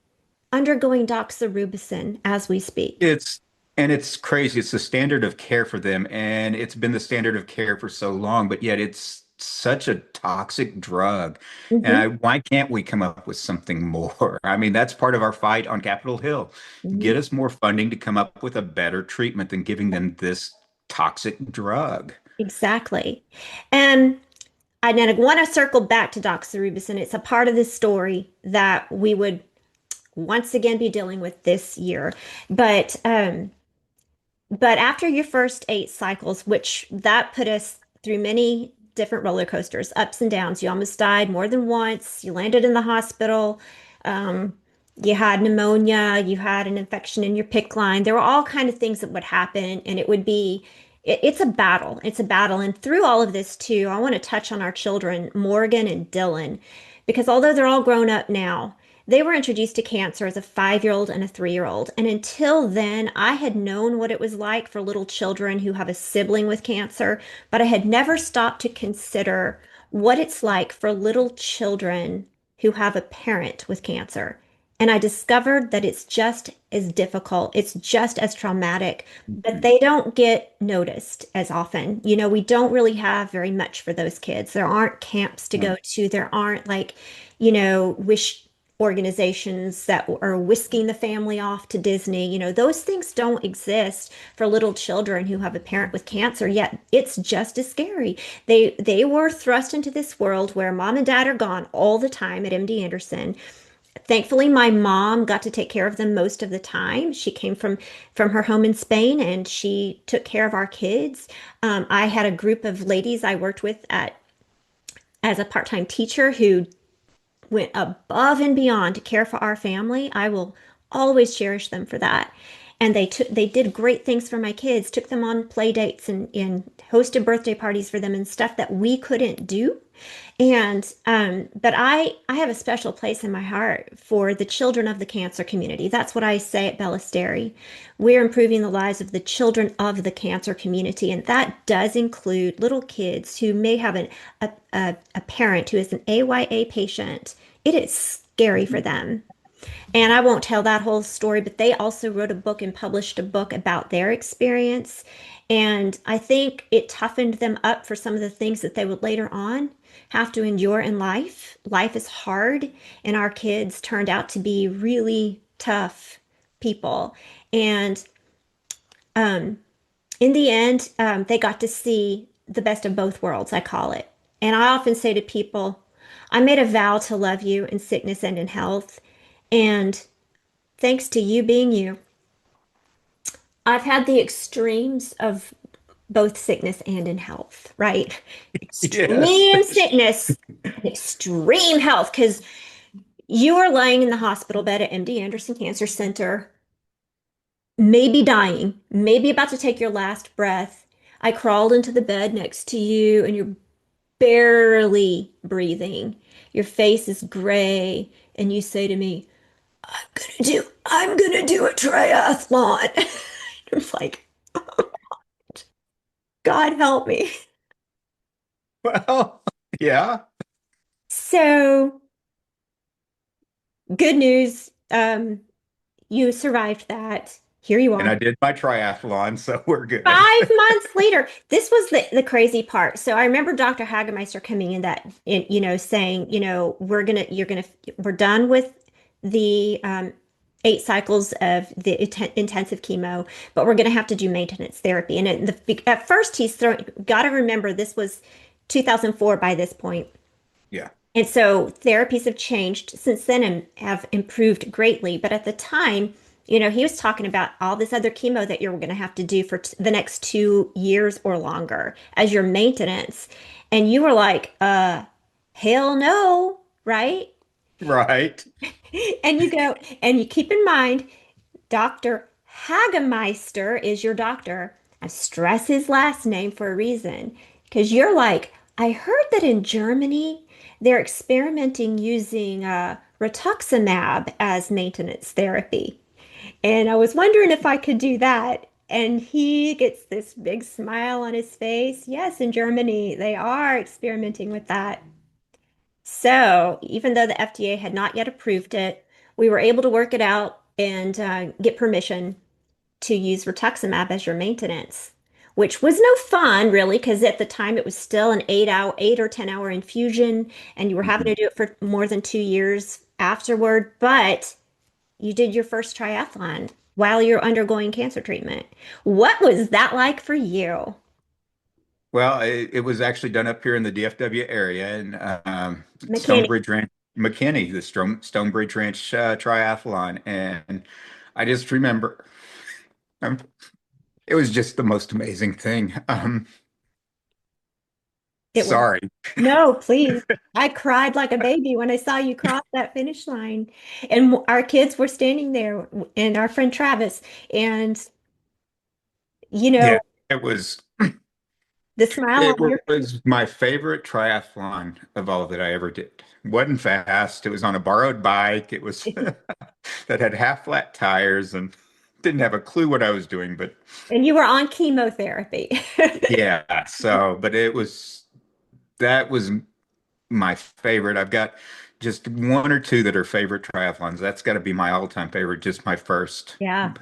undergoing doxorubicin as we speak. It's and it's crazy. It's the standard of care for them, and it's been the standard of care for so long, but yet it's such a toxic drug. And Hmm. why can't we come up with something more? I mean, that's part of our fight on Capitol Hill. Hmm. Get us more funding to come up with a better treatment than giving them this toxic drug. Exactly. And I want to circle back to doxorubicin. It's a part of this story that we would once again be dealing with this year. But but after your first 8 cycles, which that put us through many different roller coasters, ups and downs. You almost died more than once. You landed in the hospital. Um, you had pneumonia. You had an infection in your PICC line. There were all kind of things that would happen, and it would be. It's a battle. It's a battle. And through all of this, too, I want to touch on our children, Morgan and Dylan, because although they're all grown up now, they were introduced to cancer as a 5-year-old and a 3-year-old. And until then, I had known what it was like for little children who have a sibling with cancer, but I had never stopped to consider what it's like for little children who have a parent with cancer. And I discovered that it's just as difficult, it's just as traumatic, but Mhm. they don't get noticed as often. We don't really have very much for those kids. There aren't camps to go to, there aren't like, wish organizations that are whisking the family off to Disney. Those things don't exist for little children who have a parent with cancer, yet it's just as scary. They were thrust into this world where mom and dad are gone all the time at MD Anderson. Thankfully, my mom got to take care of them most of the time. She came from her home in Spain and she took care of our kids. I had a group of ladies I worked with at as a part-time teacher who went above and beyond to care for our family. I will always cherish them for that. And they did great things for my kids, took them on play dates and hosted birthday parties for them and stuff that we couldn't do. And but I have a special place in my heart for the children of the cancer community. That's what I say at Bellasteri. We're improving the lives of the children of the cancer community, and that does include little kids who may have a parent who is an AYA patient. It is scary for them. And I won't tell that whole story, but they also wrote a book and published a book about their experience. And I think it toughened them up for some of the things that they would later on have to endure in life. Life is hard, and our kids turned out to be really tough people. And um, in the end, they got to see the best of both worlds, I call it. And I often say to people, I made a vow to love you in sickness and in health. And thanks to you being you, I've had the extremes of both sickness and in health, right? Yes. Extreme sickness and extreme health, because you are laying in the hospital bed at MD Anderson Cancer Center, maybe dying, maybe about to take your last breath. I crawled into the bed next to you, and you're barely breathing. Your face is gray, and you say to me, I'm gonna do a triathlon. I'm like, God help me. Well, yeah. So, good news. You survived that. Here you And I are. did my triathlon, so we're good. 5 months later, this was the crazy part. So I remember Dr. Hagemeister coming in saying, we're done with the 8 cycles of the intensive chemo, but we're gonna have to do maintenance therapy. And at first, got to remember this was 2004 by this point. Yeah. And so therapies have changed since then and have improved greatly. But at the time, he was talking about all this other chemo that you're going to have to do for the next 2 years or longer as your maintenance. And you were like, hell no, right? Right. And you go, and you keep in mind, Dr. Hagemeister is your doctor. I stress his last name for a reason because you're like, I heard that in Germany they're experimenting using rituximab as maintenance therapy. And I was wondering if I could do that. And he gets this big smile on his face. Yes, in Germany, they are experimenting with that. So, even though the FDA had not yet approved it, we were able to work it out and get permission to use rituximab as your maintenance, which was no fun, really, because at the time it was still an 8 or 10 hour infusion, and you were having to Mhm. do it for more than 2 years afterward. But you did your first triathlon while you're undergoing cancer treatment. What was that like for you? Well, it was actually done up here in the DFW area in McKinney. Stonebridge Ranch, McKinney, the Stonebridge Ranch Triathlon. And I just remember um, it was just the most amazing thing. It was. Sorry. No, please. I cried like a baby when I saw you cross that finish line. And our kids were standing there, and our friend Travis, and you Yeah, know, it was. the smile It on your face. was my favorite triathlon of all that I ever did. Wasn't fast. It was on a borrowed bike. It was that had half flat tires and didn't have a clue what I was doing. But And you were on chemotherapy. yeah, so, but that was my favorite. I've got just one or two that are favorite triathlons. That's got to be my all-time favorite, just my first. Yeah.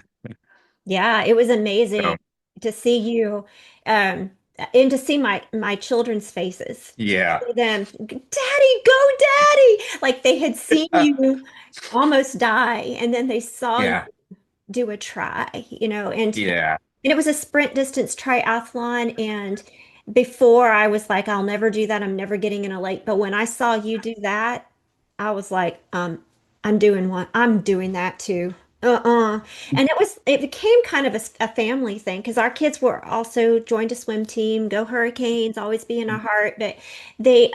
Yeah, it was So, amazing to see you um and to see my children's faces. To yeah. see them, Daddy, go, Daddy. Like they had seen you almost die and then they saw you Yeah. do a try. Yeah. And it was a sprint distance triathlon. And before I was like, I'll never do that. I'm never getting in a lake. But when I saw you do that, I was like, I'm doing one. I'm doing that too. Uh-uh. And it became kind of a family thing because our kids were also joined a swim team, go Hurricanes, always be in our heart. But they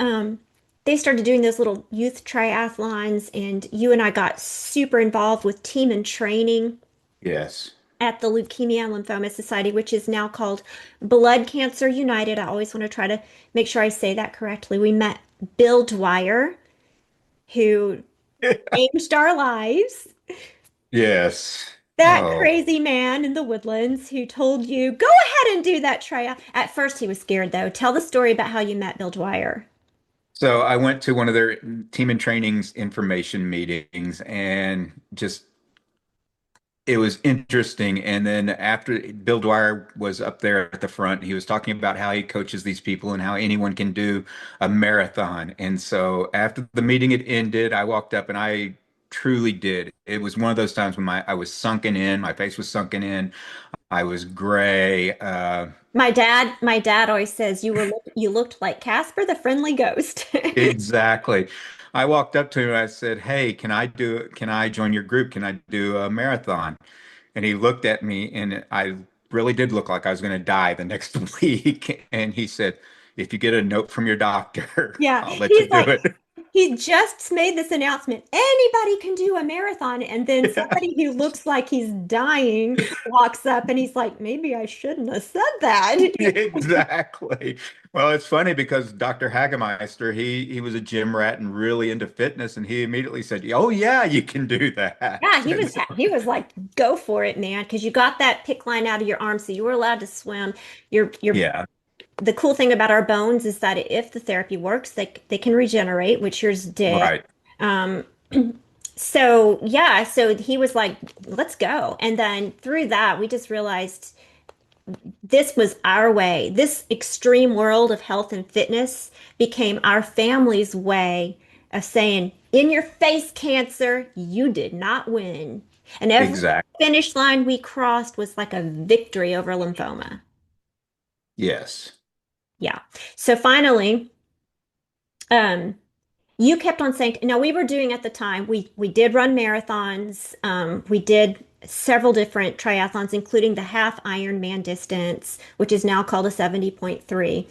started doing those little youth triathlons, and you and I got super involved with team and training Yes. at the Leukemia and Lymphoma Society, which is now called Blood Cancer United. I always want to try to make sure I say that correctly. We met Bill Dwyer, who changed our lives. Yes. That Oh. crazy man in the woodlands who told you, go ahead and do that tryout. At first, he was scared, though. Tell the story about how you met Bill Dwyer. So I went to one of their team and trainings information meetings and just it was interesting. And then after Bill Dwyer was up there at the front, he was talking about how he coaches these people and how anyone can do a marathon. And so after the meeting had ended, I walked up and I truly did. It was one of those times when I was sunken in, my face was sunken in, I was gray. My dad always says you looked like Casper the Friendly Ghost. Exactly. I walked up to him and I said, "Hey, can I join your group? Can I do a marathon?" And he looked at me and I really did look like I was going to die the next week. And he said, if you get a note from your doctor, Yeah, I'll let you he's do like, it. he just made this announcement. Anybody can do a marathon. And then somebody who looks like he's dying walks up and he's like, maybe I shouldn't have said that. Exactly. Well, it's funny because Dr. Hagemeister, he was a gym rat and really into fitness, and he immediately said, "Oh yeah, you can do that." Yeah, he was like, go for it, man, because you got that pick line out of your arm, so you were allowed to swim. Your Yeah, The cool thing about our bones is that if the therapy works, they can regenerate, which yours did. right. Um, so yeah, so he was like, let's go. And then through that, we just realized this was our way. This extreme world of health and fitness became our family's way of saying, in your face, cancer, you did not win. And every Exactly. finish line we crossed was like a victory over lymphoma. Yes. Yeah. So finally, um, you kept on saying, now we were doing at the time, we did run marathons. We did several different triathlons, including the half Ironman distance, which is now called a 70.3.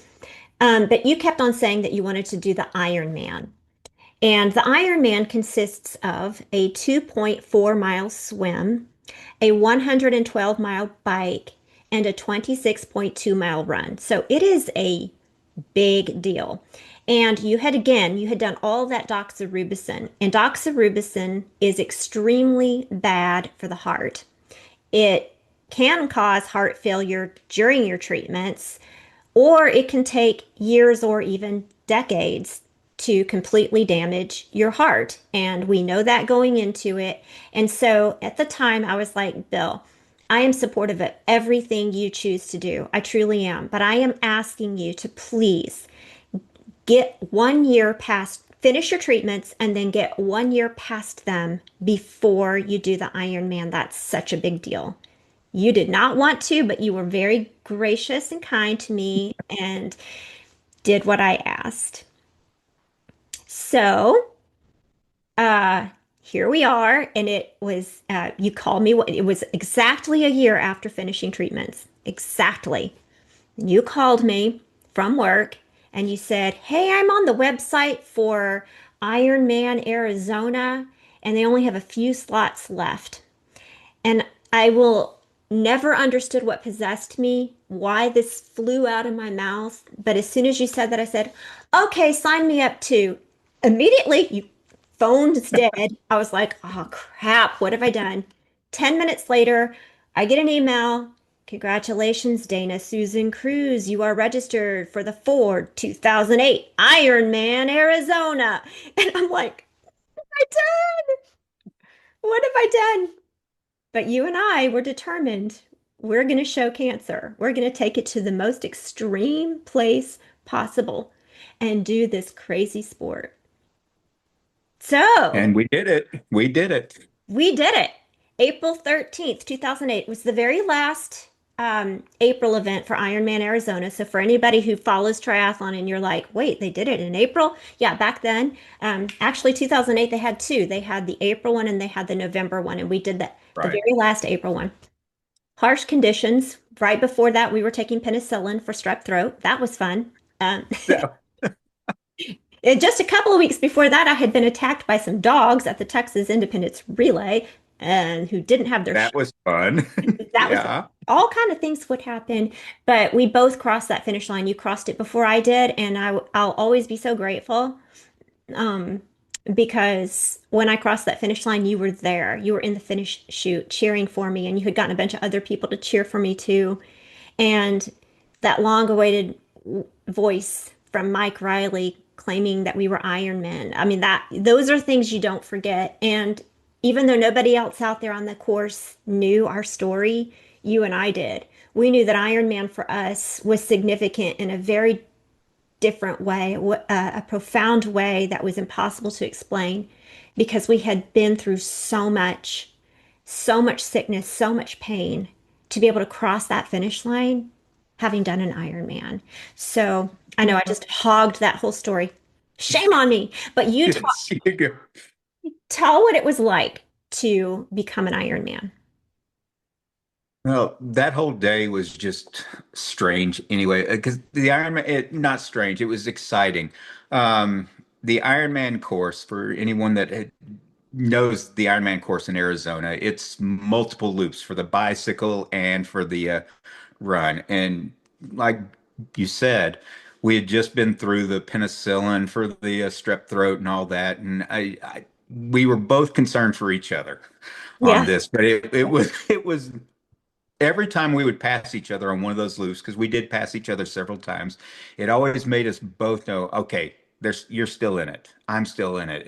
But you kept on saying that you wanted to do the Ironman. And the Ironman consists of a 2.4 mile swim, a 112-mile bike, and a 26.2 mile run. So it is a big deal. And you had done all that doxorubicin, and doxorubicin is extremely bad for the heart. It can cause heart failure during your treatments, or it can take years or even decades to completely damage your heart. And we know that going into it. And so at the time, I was like, Bill, I am supportive of everything you choose to do. I truly am. But I am asking you to please get 1 year past, finish your treatments, and then get 1 year past them before you do the Ironman. That's such a big deal. You did not want to, but you were very gracious and kind to me and did what I asked. So, uh, here we are, and it was, you called me, it was exactly a year after finishing treatments. Exactly. You called me from work and you said, hey, I'm on the website for Ironman Arizona, and they only have a few slots left. And I will never understood what possessed me, why this flew out of my mouth. But as soon as you said that, I said, okay, sign me up too. Immediately, you phone's dead. I was like, oh crap, what have I done? 10 minutes later, I get an email. Congratulations, Dana Susan Cruz. You are registered for the Ford 2008 Ironman Arizona. And I'm like, I done. What have I done? But you and I were determined. We're going to show cancer. We're going to take it to the most extreme place possible and do this crazy sport. So And we did it. We did it. we did it. April 13th, 2008 was the very last April event for Ironman Arizona. So for anybody who follows triathlon and you're like, wait, they did it in April? Yeah, back then, actually 2008, they had two. They had the April one and they had the November one. And we did the Right. very last April one. Harsh conditions. Right before that, we were taking penicillin for strep throat. That was fun. Um, That, and just a couple of weeks before that, I had been attacked by some dogs at the Texas Independence Relay, and who didn't have their that was fun. that was Yeah. all kind of things would happen. But we both crossed that finish line. You crossed it before I did, and I'll always be so grateful. Um, because when I crossed that finish line, you were there. You were in the finish chute cheering for me, and you had gotten a bunch of other people to cheer for me too. And that long awaited voice from Mike Riley claiming that we were Iron Men. I mean, that those are things you don't forget. And even though nobody else out there on the course knew our story, you and I did. We knew that Iron Man for us was significant in a very different way, a profound way that was impossible to explain because we had been through so much sickness, so much pain to be able to cross that finish line having done an Ironman. So I know I just hogged that whole story. Shame on me. But Yes, you go. tell what it was like to become an Ironman. Well, that whole day was just strange anyway, because the Ironman, not strange, it was exciting. Um, the Ironman course, for anyone that knows the Ironman course in Arizona, it's multiple loops for the bicycle and for the run. And like you said, we had just been through the penicillin for the strep throat and all that, and we were both concerned for each other on Yeah. this, but it was every time we would pass each other on one of those loops, because we did pass each other several times, it always made us both know, okay, you're still in it. I'm still in it.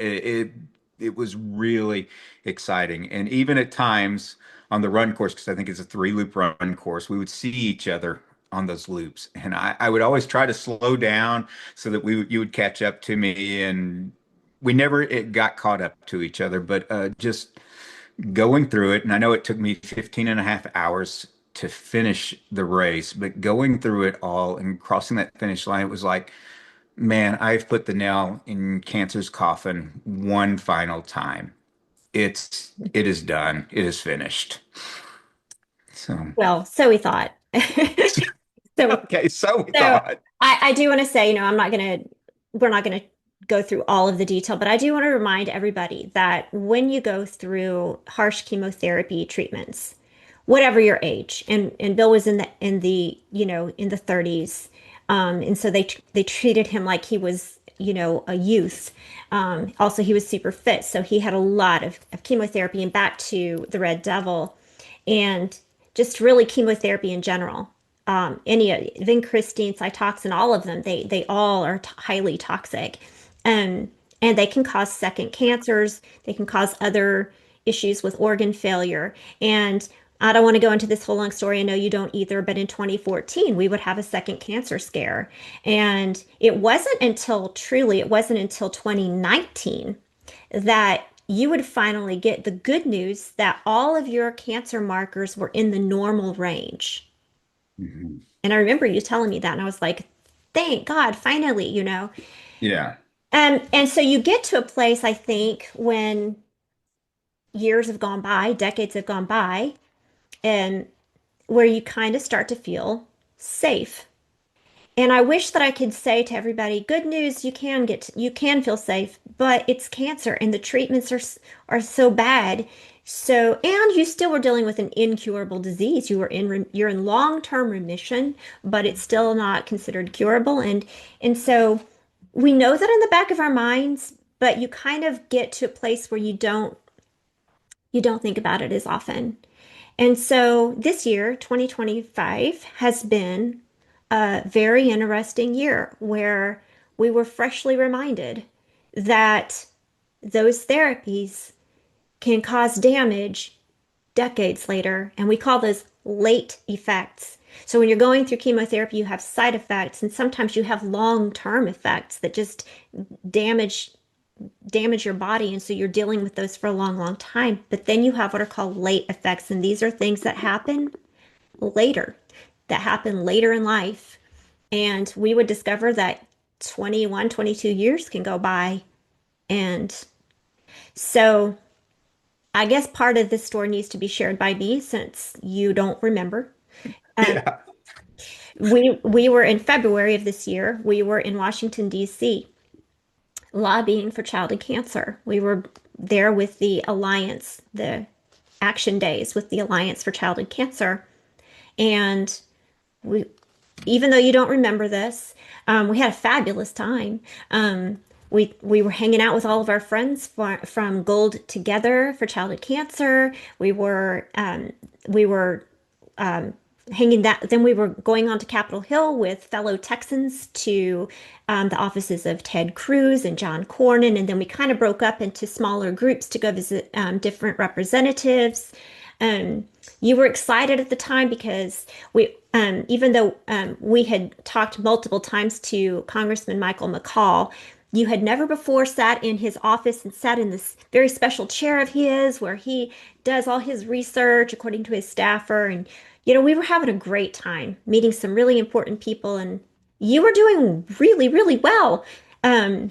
It was really exciting. And even at times on the run course, because I think it's a 3 loop run course, we would see each other on those loops. And I would always try to slow down so that you would catch up to me. And we never it got caught up to each other, but just going through it, and I know it took me 15 and a half hours to finish the race, but going through it all and crossing that finish line, it was like, man, I've put the nail in cancer's coffin one final time. It is done. It is finished. So, Well, so we thought. So okay, so we So thought. I do want to say, we're not gonna go through all of the detail, but I do want to remind everybody that when you go through harsh chemotherapy treatments, whatever your age, and Bill was in the 30s, and so they treated him like he was, a youth. Also, he was super fit, so he had a lot of chemotherapy and back to the Red Devil, and just really chemotherapy in general, any vincristine, cytoxin, all of them, they all are highly toxic. Um, and they can cause second cancers. They can cause other issues with organ failure. And I don't want to go into this whole long story. I know you don't either, but in 2014, we would have a second cancer scare. And it wasn't until 2019 that you would finally get the good news that all of your cancer markers were in the normal range. Mhm. And I remember you telling me that, and I was like, thank God, finally. Yeah. And so you get to a place, I think, when years have gone by, decades have gone by, and where you kind of start to feel safe. And I wish that I could say to everybody, good news, you can feel safe, but it's cancer and the treatments are so bad. So, and you still were dealing with an incurable disease. You're in long-term remission, but it's still not considered curable. And so we know that in the back of our minds, but you kind of get to a place where you don't think about it as often. And so this year, 2025, has been a very interesting year where we were freshly reminded that those therapies can cause damage decades later, and we call those late effects. So when you're going through chemotherapy, you have side effects, and sometimes you have long-term effects that just damage damage your body. And so you're dealing with those for a long, long time. But then you have what are called late effects. And these are things later, that happen later in life. And we would discover that 21, 22 years can go by. And so I guess part of this story needs to be shared by me since you don't remember. Um, Yeah. we were in February of this year, we were in Washington, D.C., lobbying for childhood cancer. We were there with the Alliance, the action days with the Alliance for Childhood Cancer. And we, even though you don't remember this, we had a fabulous time. We were hanging out with all of our friends from Gold Together for Childhood Cancer. We were hanging that. Then we were going on to Capitol Hill with fellow Texans to the offices of Ted Cruz and John Cornyn, and then we kind of broke up into smaller groups to go visit different representatives. Um, you were excited at the time because even though we had talked multiple times to Congressman Michael McCall, you had never before sat in his office and sat in this very special chair of his where he does all his research according to his staffer. And, we were having a great time meeting some really important people, and you were doing really, really well. Um,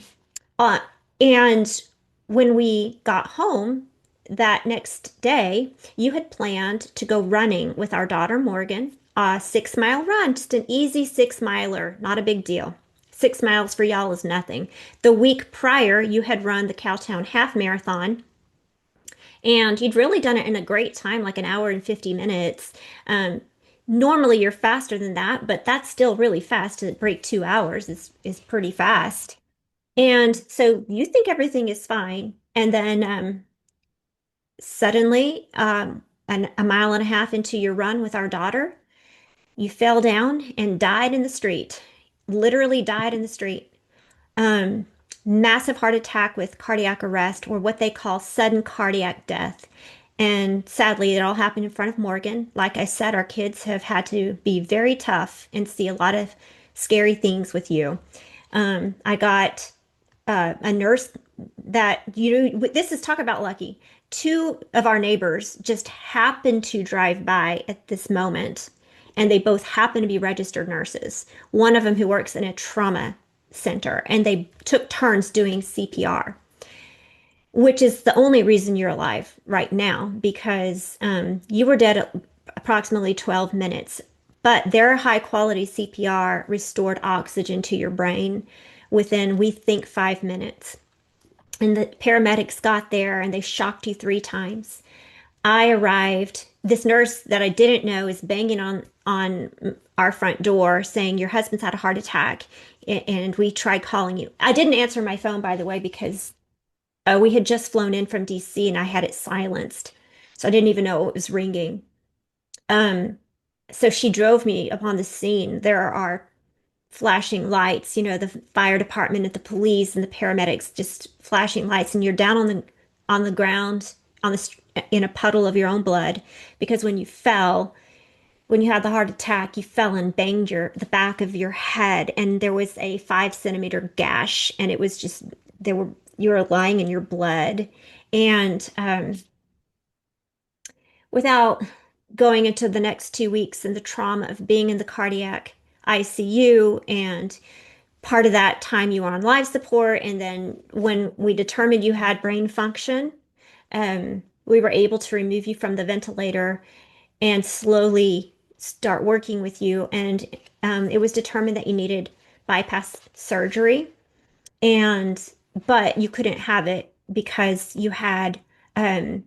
uh, and when we got home, that next day, you had planned to go running with our daughter Morgan, a 6 mile run, just an easy 6 miler, not a big deal. 6 miles for y'all is nothing. The week prior, you had run the Cowtown Half Marathon, and you'd really done it in a great time, like an hour and 50 minutes. Um, Normally, you're faster than that, but that's still really fast to break 2 hours is pretty fast. And so you think everything is fine, and then suddenly, a mile and a half into your run with our daughter, you fell down and died in the street. Literally died in the street. Um, Massive heart attack with cardiac arrest, or what they call sudden cardiac death. And sadly, it all happened in front of Morgan. Like I said, our kids have had to be very tough and see a lot of scary things with you. I got a nurse that this is talk about lucky. Two of our neighbors just happened to drive by at this moment, and they both happen to be registered nurses. One of them who works in a trauma center, and they took turns doing CPR, which is the only reason you're alive right now because you were dead at approximately 12 minutes. But their high quality CPR restored oxygen to your brain within, we think, 5 minutes. And the paramedics got there and they shocked you 3 times. I arrived. This nurse that I didn't know is banging on our front door saying, your husband's had a heart attack. And we tried calling you. I didn't answer my phone, by the way, because we had just flown in from DC and I had it silenced. So I didn't even know it was ringing. Um, so she drove me upon the scene. There are flashing lights, the fire department and the police and the paramedics just flashing lights, and you're down on the ground in a puddle of your own blood because when you had the heart attack, you fell and banged the back of your head, and there was a 5 centimeter gash, and it was just you were lying in your blood, and without going into the next 2 weeks and the trauma of being in the cardiac ICU, and part of that time you were on life support, and then when we determined you had brain function, we were able to remove you from the ventilator and slowly start working with you. And it was determined that you needed bypass surgery, and but you couldn't have it because um,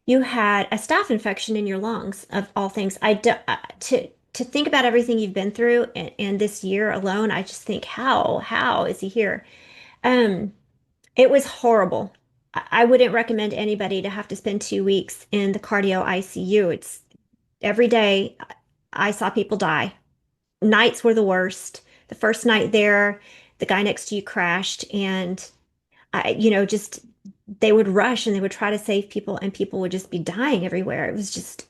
you had a staph infection in your lungs, of all things. To think about everything you've been through and this year alone, I just think, how is he here? Um, it was horrible. I wouldn't recommend anybody to have to spend 2 weeks in the cardio ICU. It's every day I saw people die. Nights were the worst. The first night there, the guy next to you crashed, and just they would rush and they would try to save people, and people would just be dying everywhere. It was just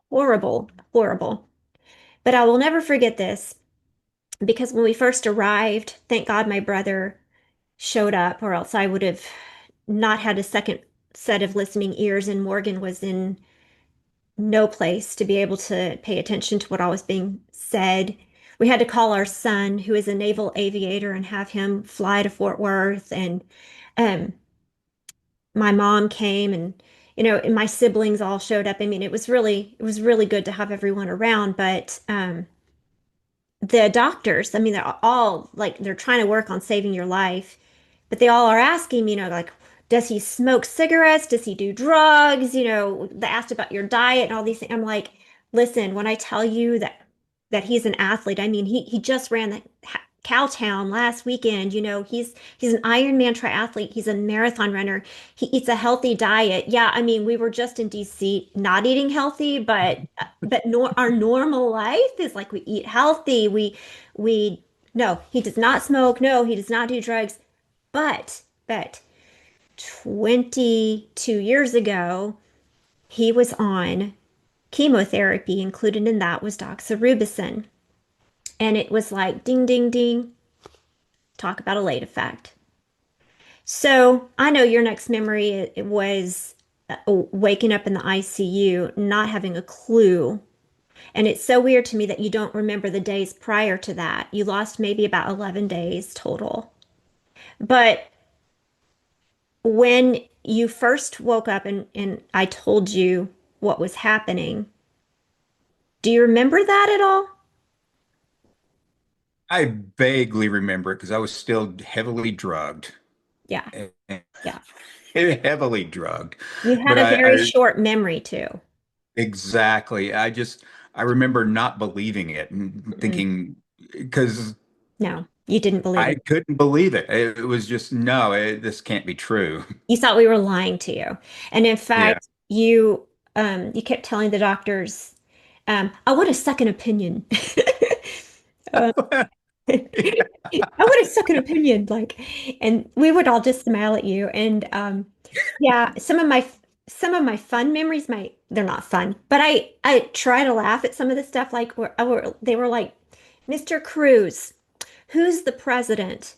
horrible, horrible. But I will never forget this because when we first arrived, thank God my brother showed up, or else I would have not had a second set of listening ears, and Morgan was in no place to be able to pay attention to what all was being said. We had to call our son, who is a naval aviator, and have him fly to Fort Worth. And um, my mom came, and my siblings all showed up. I mean, it was really good to have everyone around. But the doctors, I mean, they're all like they're trying to work on saving your life, but they all are asking, like, does he smoke cigarettes? Does he do drugs? They asked about your diet and all these things. I'm like, listen, when I tell you that he's an athlete, I mean, he just ran the Cowtown last weekend. He's an Ironman triathlete. He's a marathon runner. He eats a healthy diet. Yeah, I mean, we were just in DC not eating healthy, but our normal life is like we eat healthy. We no, he does not smoke. No, he does not do drugs. But 22 years ago, he was on chemotherapy. Included in that was doxorubicin. And it was like ding, ding, ding. Talk about a late effect. So I know your next memory it was waking up in the ICU, not having a clue. And it's so weird to me that you don't remember the days prior to that. You lost maybe about 11 days total. But when you first woke up and I told you what was happening, do you remember that at all? I vaguely remember it because I was still heavily drugged, Yeah, yeah. heavily drugged. You had But a very I short memory too. exactly. I remember not believing it and Mm-mm. thinking because No, you didn't believe I it. couldn't believe it. It was just no, this can't be true. You thought we were lying to you. And in Yeah. fact, you kept telling the doctors, I want a second opinion. Uh, I want a second opinion, like, and we would all just smile at you. And yeah, some of my fun memories, they're not fun, but I try to laugh at some of the stuff. Like, they were like, Mr. Cruz, who's the president?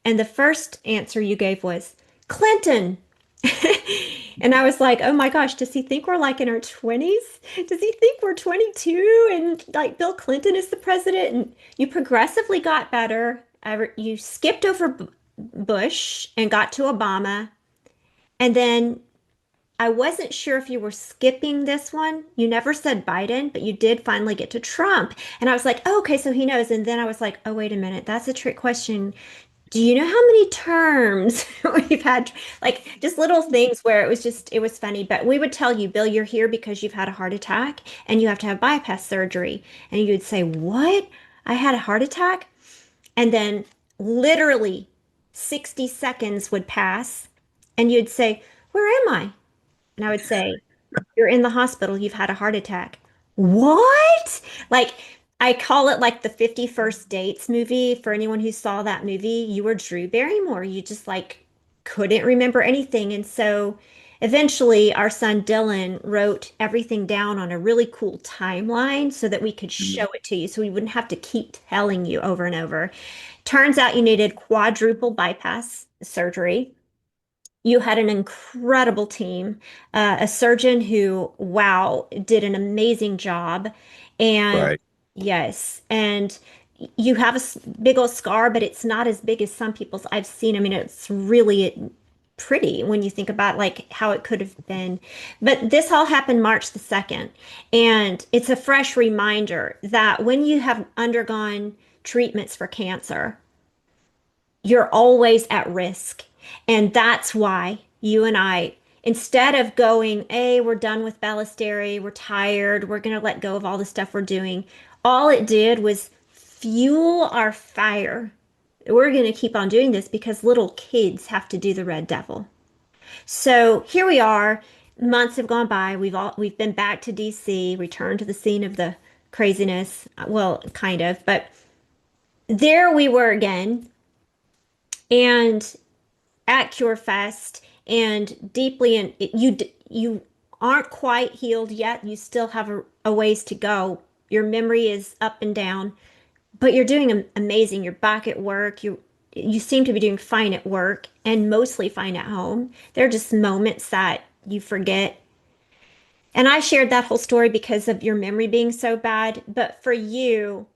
And the first answer you gave was Clinton. And I was like, oh my gosh, does he think we're like in our 20s? Does he think we're 22 and like Bill Clinton is the president? And you progressively got better. You skipped over Bush and got to Obama. And then I wasn't sure if you were skipping this one. You never said Biden, but you did finally get to Trump. And I was like, oh, okay, so he knows. And then I was like, oh, wait a minute, that's a trick question. Do you know how many terms we've had? Like just little things where it was funny. But we would tell you, Bill, you're here because you've had a heart attack and you have to have bypass surgery. And you would say, what? I had a heart attack? And then literally 60 seconds would pass and you'd say, where am I? And I would say, you're in the hospital, you've had a heart attack. What? Like, I call it like the 51st Dates movie. For anyone who saw that movie, you were Drew Barrymore. You just like couldn't remember anything. And so eventually, our son Dylan wrote everything down on a really cool timeline so that we could show it to you so we wouldn't have to keep telling you over and over. Turns out you needed quadruple bypass surgery. You had an incredible team, a surgeon who, wow, did an amazing job. And Right. yes, and you have a big old scar, but it's not as big as some people's I've seen. I mean, it's really pretty when you think about like how it could have been. But this all happened March the 2nd. And it's a fresh reminder that when you have undergone treatments for cancer, you're always at risk. And that's why you and I, instead of going, hey, we're done with Ballisteri, we're tired, we're going to let go of all the stuff we're doing, all it did was fuel our fire. We're going to keep on doing this because little kids have to do the Red Devil. So here we are. Months have gone by. We've been back to DC, returned to the scene of the craziness. Well, kind of, but there we were again. And at CureFest and deeply in you aren't quite healed yet. You still have a ways to go. Your memory is up and down, but you're doing amazing. You're back at work. You seem to be doing fine at work and mostly fine at home. There are just moments that you forget. And I shared that whole story because of your memory being so bad. But for you,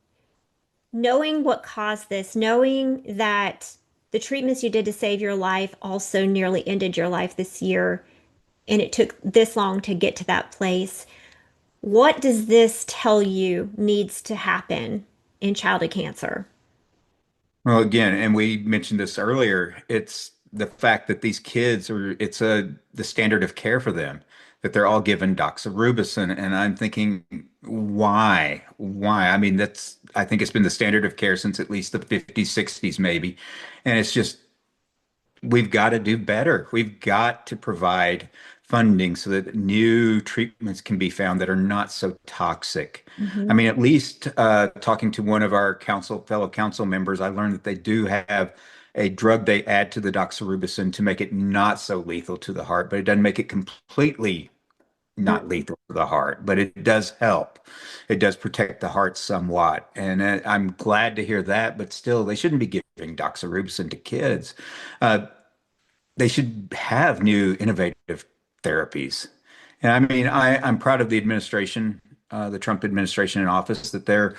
knowing what caused this, knowing that the treatments you did to save your life also nearly ended your life this year, and it took this long to get to that place. What does this tell you needs to happen in childhood cancer? Well, again, and we mentioned this earlier, it's the fact that these kids are, it's the standard of care for them, that they're all given doxorubicin. And I'm thinking, why? Why? I mean, I think it's been the standard of care since at least the 50s, 60s, maybe. And it's just, we've got to do better. We've got to provide funding so that new treatments can be found that are not so toxic. I Mhm. mean, at least talking to one of our fellow council members, I learned that they do have a drug they add to the doxorubicin to make it not so lethal to the heart, but it doesn't make it completely not Mhm. lethal to the heart, but it does help. It does protect the heart somewhat. And I'm glad to hear that, but still, they shouldn't be giving doxorubicin to kids. Uh, they should have new innovative therapies. And I mean, I'm proud of the administration, the Trump administration in office, that they're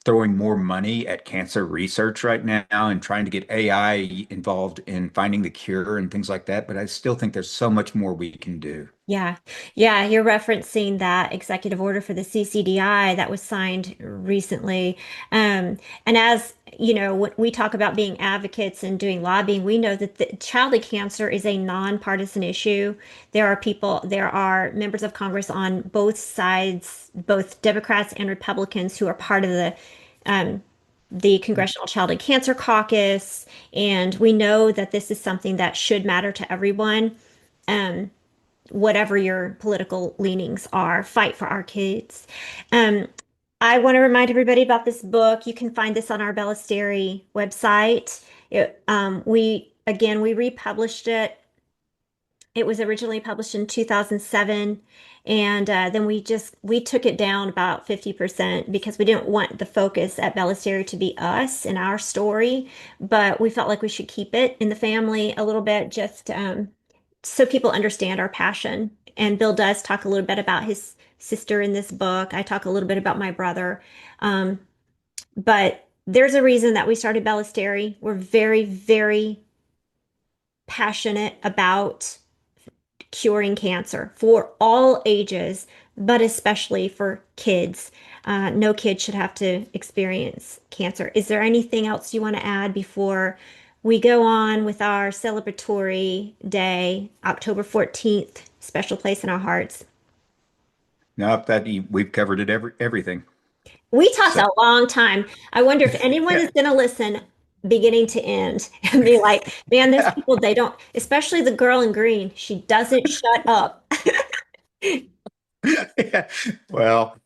throwing more money at cancer research right now and trying to get AI involved in finding the cure and things like that. But I still think there's so much more we can do. Yeah. Yeah, you're referencing that executive order for the CCDI that was signed recently. And as you know, when we talk about being advocates and doing lobbying, we know that the childhood cancer is a nonpartisan issue. There are members of Congress on both sides, both Democrats and Republicans, who are part of um, the Congressional Childhood Cancer Caucus. And we know that this is something that should matter to everyone. Um, Whatever your political leanings are, fight for our kids. Um, I want to remind everybody about this book. You can find this on our Bellasteri website. We republished it. It was originally published in 2007, and then we took it down about 50% because we didn't want the focus at Bellasteri to be us and our story, but we felt like we should keep it in the family a little bit, just so people understand our passion. And Bill does talk a little bit about his sister in this book. I talk a little bit about my brother. Um, but there's a reason that we started Bellasteri. We're very, very passionate about curing cancer for all ages, but especially for kids. No kid should have to experience cancer. Is there anything else you want to add before we go on with our celebratory day, October 14th, special place in our hearts? Nope, we've covered everything. We talked So a long time. I wonder if anyone yeah. is going to listen beginning to end and be like, man, those people, they don't, especially the girl in green, she doesn't shut up. Yeah. Well,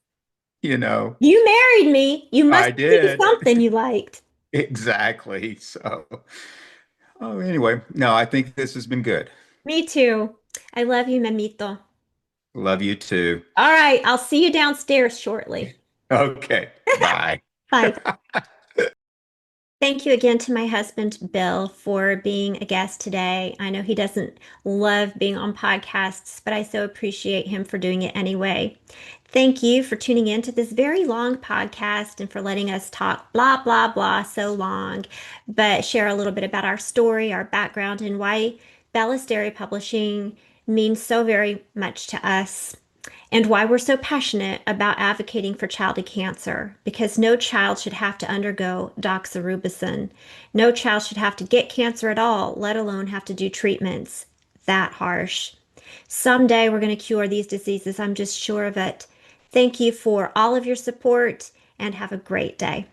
you know, You married me. You must I see did. something you liked. Exactly. So, oh, anyway, no, I think this has been good. Me too. I love you, Memito. Love you too. All right, I'll see you downstairs shortly. Okay. Bye. Bye. Thank you again to my husband, Bill, for being a guest today. I know he doesn't love being on podcasts, but I so appreciate him for doing it anyway. Thank you for tuning in to this very long podcast and for letting us talk blah, blah, blah so long, but share a little bit about our story, our background, and why Ballasteri Publishing means so very much to us and why we're so passionate about advocating for childhood cancer, because no child should have to undergo doxorubicin. No child should have to get cancer at all, let alone have to do treatments that harsh. Someday we're going to cure these diseases. I'm just sure of it. Thank you for all of your support and have a great day.